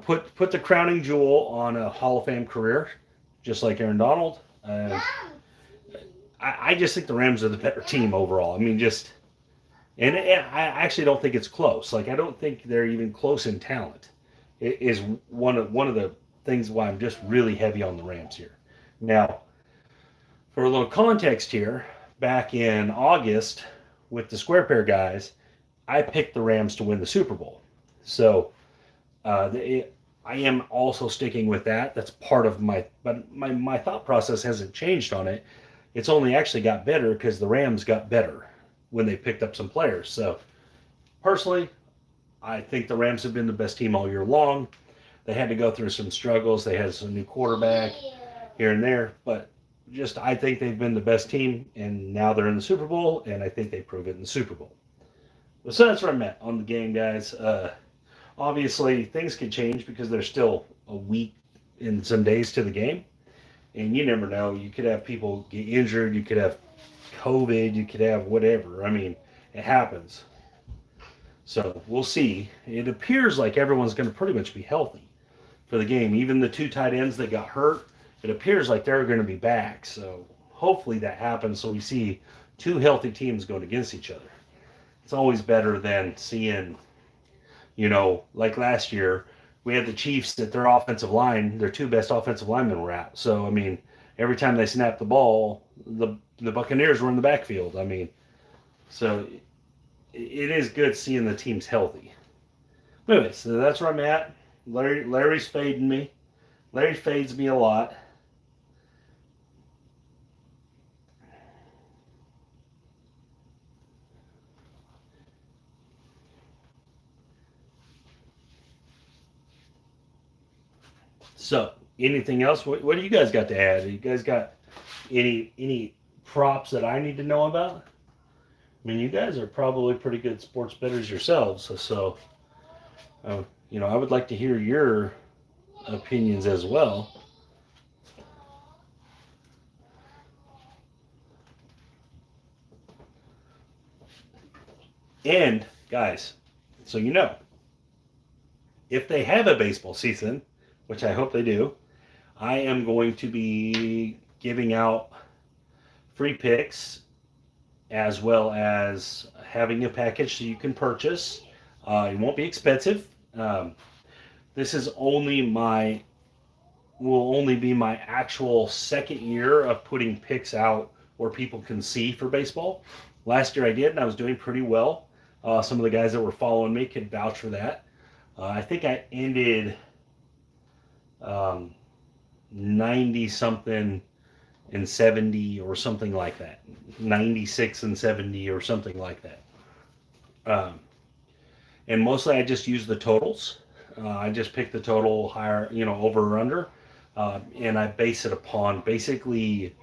put the crowning jewel on a Hall of Fame career, just like Aaron Donald. I just think the Rams are the better team overall. I mean, And I actually don't think it's close. Like, I don't think they're even close in talent. It is one of the things why I'm just really heavy on the Rams here. Now, for a little context here, back in August with the Square Pair guys, I picked the Rams to win the Super Bowl. So I am also sticking with that. That's part of my thought process hasn't changed on it. It's only actually got better because the Rams got better when they picked up some players. So personally, I think the Rams have been the best team all year long. They had to go through some struggles. They had some new quarterback here and there, but just I think they've been the best team, and now they're in the Super Bowl, and I think they prove it in the Super Bowl. So that's where I'm at on the game, guys. Obviously, things could change because there's still a week and some days to the game, and you never know. You could have people get injured. You could have COVID. You could have whatever. I mean, it happens. So we'll see. It appears like everyone's going to pretty much be healthy for the game. Even the 2 tight ends that got hurt, it appears like they're going to be back. So hopefully that happens so we see 2 healthy teams going against each other. It's always better than seeing, like last year, we had the Chiefs that their offensive line, their 2 best offensive linemen were out. So, I mean, every time they snapped the ball, the Buccaneers were in the backfield. I mean, so it is good seeing the teams healthy. Anyway, so that's where I'm at. Larry's fading me. Larry fades me a lot. So, anything else? What do you guys got to add? You guys got any props that I need to know about? I mean, you guys are probably pretty good sports bettors yourselves. So I would like to hear your opinions as well. And, guys, so if they have a baseball season, which I hope they do, I am going to be giving out free picks as well as having a package so you can purchase. It won't be expensive. This is will only be my actual second year of putting picks out where people can see for baseball. Last year I did, and I was doing pretty well. Some of the guys that were following me could vouch for that. I think I ended 90-something and 70 or something like that. 96 and 70 or something like that. And mostly I just use the totals. I just pick the total higher, over or under. And I base it upon basically,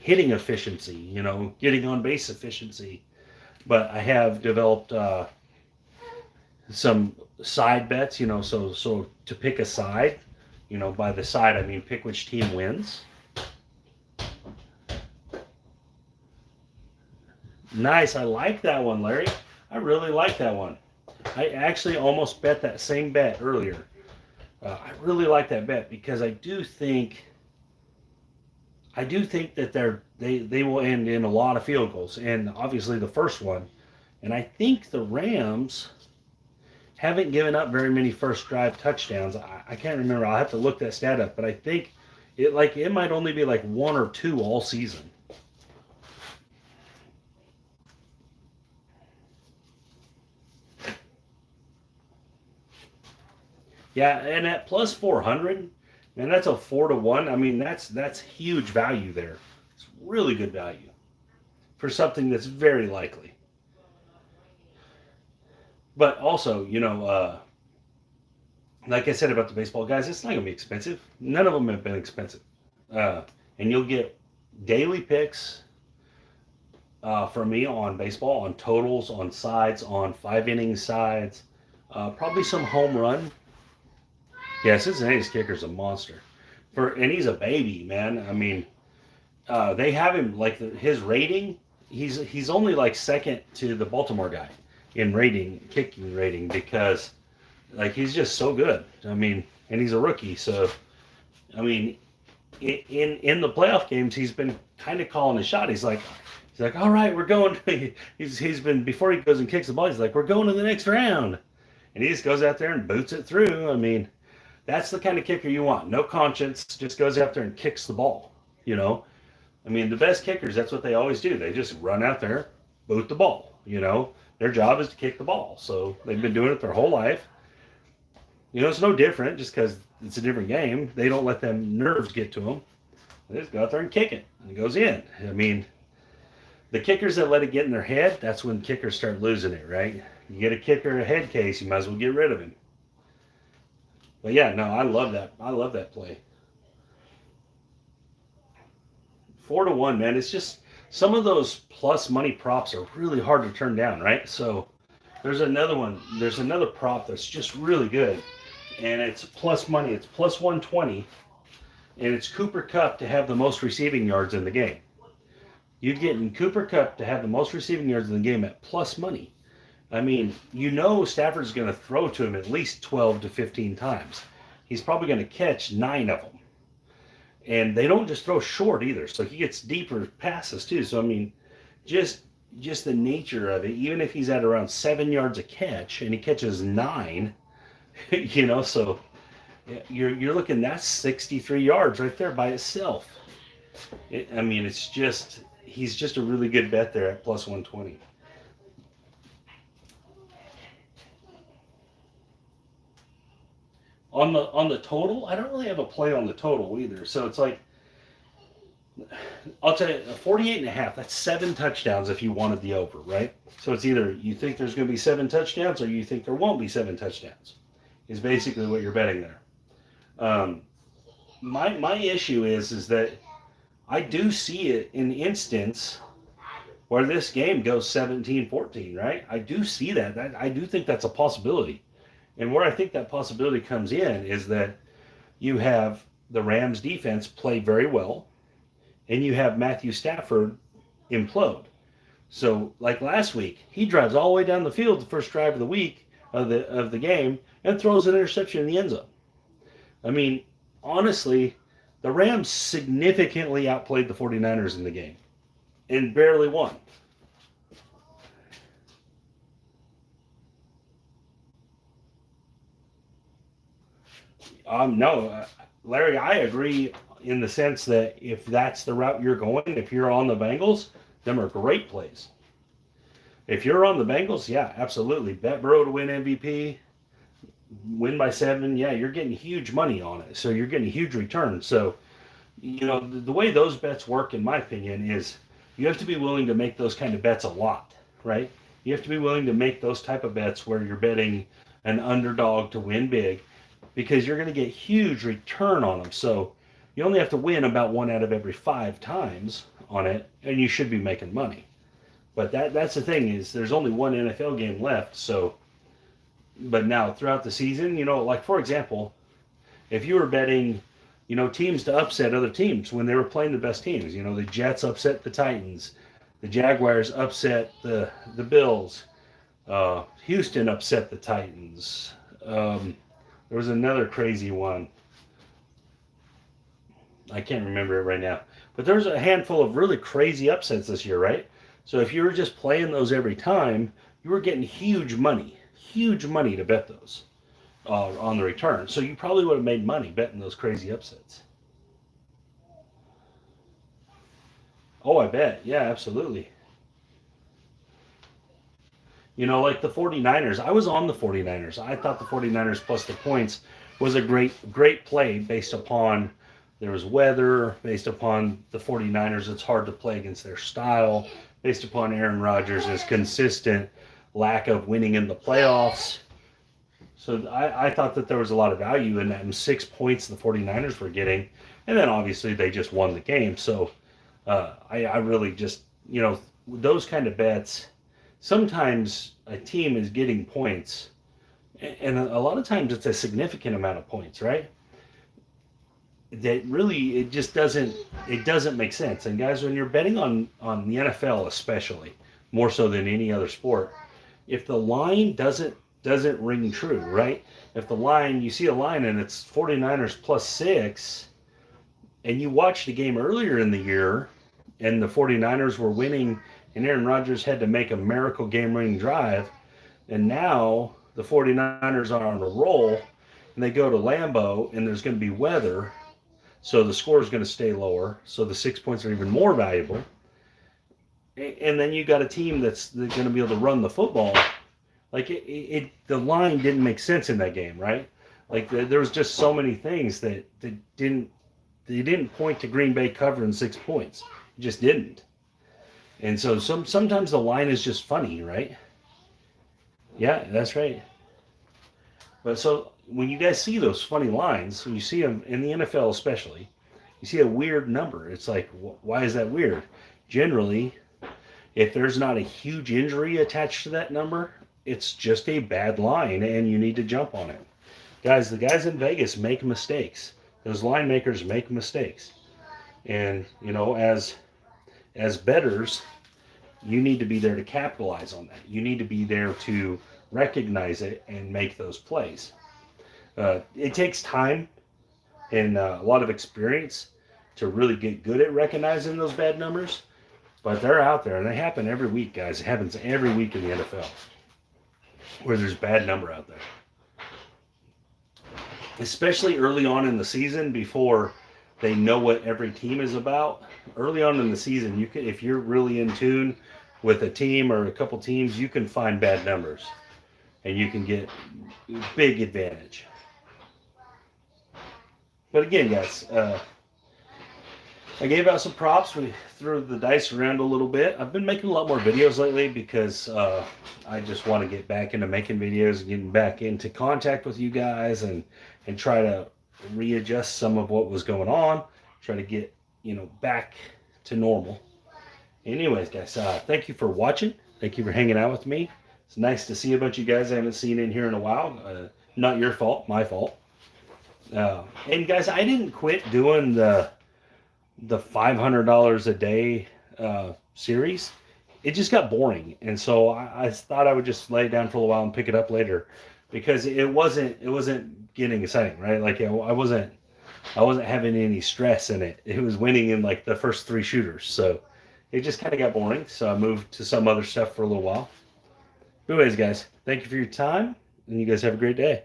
hitting efficiency, getting on base efficiency. But I have developed some side bets, so to pick a side, by the side I mean pick which team wins. Nice, I like that one, Larry. I really like that one. I actually almost bet that same bet earlier. I really like that bet because I do think that they will end in a lot of field goals, and obviously the first one. And I think the Rams haven't given up very many first drive touchdowns. I can't remember. I'll have to look that stat up, but I think it might only be like 1 or 2 all season. Yeah, and at plus 400, man, that's a 4-1. I mean, that's huge value there. It's really good value for something that's very likely. But also, like I said about the baseball guys, it's not going to be expensive. None of them have been expensive. And you'll get daily picks from me on baseball, on totals, on sides, on 5-inning sides, probably some home run. Yeah, Cincinnati's kicker's a monster. And he's a baby, man. I mean, they have him like his rating. He's only like second to the Baltimore guy in kicking rating, because like he's just so good. I mean, and he's a rookie, so I mean, in the playoff games he's been kind of calling a shot. He's He's like, all right, we're going. He's been, before he goes and kicks the ball, he's like, we're going to the next round. And he just goes out there and boots it through. I mean, that's the kind of kicker you want. No conscience, just goes out there and kicks the ball. You know, I mean, the best kickers, that's what they always do. They just run out there, boot the ball. You know, their job is to kick the ball. So they've been doing it their whole life. You know, it's no different just because it's a different game. They don't let them nerves get to them. They just go out there and kick it, and it goes in. I mean, the kickers that let it get in their head, that's when kickers start losing it, right? You get a kicker a head case, you might as well get rid of him. But yeah, no, I love that. I love that play. 4-1, man. It's just some of those plus money props are really hard to turn down, right? So there's another one. There's another prop that's just really good, and it's plus money. It's plus 120, and it's Cooper Kupp to have the most receiving yards in the game. You're getting Cooper Kupp to have the most receiving yards in the game at plus money. I mean, you know Stafford's going to throw to him at least 12 to 15 times. He's probably going to catch 9 of them. And they don't just throw short either, so he gets deeper passes too. So, I mean, just the nature of it, even if he's at around 7 yards a catch and he catches 9, you know, so you're looking, that's 63 yards right there by itself. I mean, it's just, he's just a really good bet there at plus 120. On the total, I don't really have a play on the total either. So it's like, I'll tell you, 48.5, that's 7 touchdowns if you wanted the over, right? So it's either you think there's going to be 7 touchdowns or you think there won't be 7 touchdowns, is basically what you're betting there. My issue is that I do see it in instance where this game goes 17-14, right? I do see that. I do think that's a possibility. And where I think that possibility comes in is that you have the Rams defense play very well, and you have Matthew Stafford implode. So, like last week, he drives all the way down the field the first drive of the week of the game and throws an interception in the end zone. I mean, honestly, the Rams significantly outplayed the 49ers in the game and barely won. No, Larry, I agree in the sense that if that's the route you're going, if you're on the Bengals, them are great plays. If you're on the Bengals, yeah, absolutely. Bet Burrow to win MVP, win by 7, yeah, you're getting huge money on it. So you're getting a huge return. So, you know, the way those bets work, in my opinion, is you have to be willing to make those kind of bets a lot, right? You have to be willing to make those type of bets where you're betting an underdog to win big, because you're going to get huge return on them. So you only have to win about 1 out of every 5 times on it, and you should be making money. But that's the thing, is there's only one NFL game left. So, but now throughout the season, you know, like for example, if you were betting, you know, teams to upset other teams when they were playing the best teams, you know, the Jets upset the Titans, the Jaguars upset the Bills, Houston upset the Titans. There was another crazy one. I can't remember it right now. But there's a handful of really crazy upsets this year, right? So if you were just playing those every time, you were getting huge money to bet those on the return. So you probably would have made money betting those crazy upsets. Oh, I bet. Yeah, absolutely. You know, like the 49ers. I was on the 49ers. I thought the 49ers plus the points was a great play based upon there was weather, based upon the 49ers. It's hard to play against their style, based upon Aaron Rodgers' consistent lack of winning in the playoffs. So I thought that there was a lot of value in that, and 6 points the 49ers were getting. And then obviously they just won the game. So I really just, you know, those kind of bets, sometimes a team is getting points, and a lot of times it's a significant amount of points, right? That really, it just doesn't make sense. And guys, when you're betting on the NFL especially, more so than any other sport, if the line doesn't ring true, right? If the line, you see a line and it's 49ers plus 6, and you watch the game earlier in the year, and the 49ers were winning, and Aaron Rodgers had to make a miracle game-winning drive. And now the 49ers are on a roll, and they go to Lambeau, and there's going to be weather, so the score is going to stay lower, so the 6 points are even more valuable. And then you got a team that's going to be able to run the football. Like, the line didn't make sense in that game, right? Like, there was just so many things that didn't point to Green Bay covering 6 points. It just didn't. And so sometimes the line is just funny, right? Yeah, that's right. But so when you guys see those funny lines, when you see them in the NFL especially, you see a weird number. It's like, why is that weird? Generally, if there's not a huge injury attached to that number, it's just a bad line and you need to jump on it. Guys, the guys in Vegas make mistakes. Those line makers make mistakes. And, you know, as bettors, you need to be there to capitalize on that. You need to be there to recognize it and make those plays. It takes time and a lot of experience to really get good at recognizing those bad numbers, but they're out there and they happen every week, guys. It happens every week in the NFL where there's bad number out there. Especially early on in the season before they know what every team is about. Early on in the season, you can, if you're really in tune with a team or a couple teams, you can find bad numbers and you can get big advantage. But again, guys, I gave out some props. We threw the dice around a little bit. I've been making a lot more videos lately because I just want to get back into making videos and getting back into contact with you guys and try to readjust some of what was going on, try to get, you know, back to normal. Anyways, guys, thank you for watching. Thank you for hanging out with me. It's nice to see a bunch of you guys I haven't seen in here in a while. Not your fault, my fault. And guys, I didn't quit doing the $500 a day series. It just got boring, and so I thought I would just lay it down for a while and pick it up later, because it wasn't getting exciting, right? Like I wasn't having any stress in it. It was winning in like the first 3 shooters, so it just kind of got boring. So I moved to some other stuff for a little while. Anyways, guys, thank you for your time, and you guys have a great day.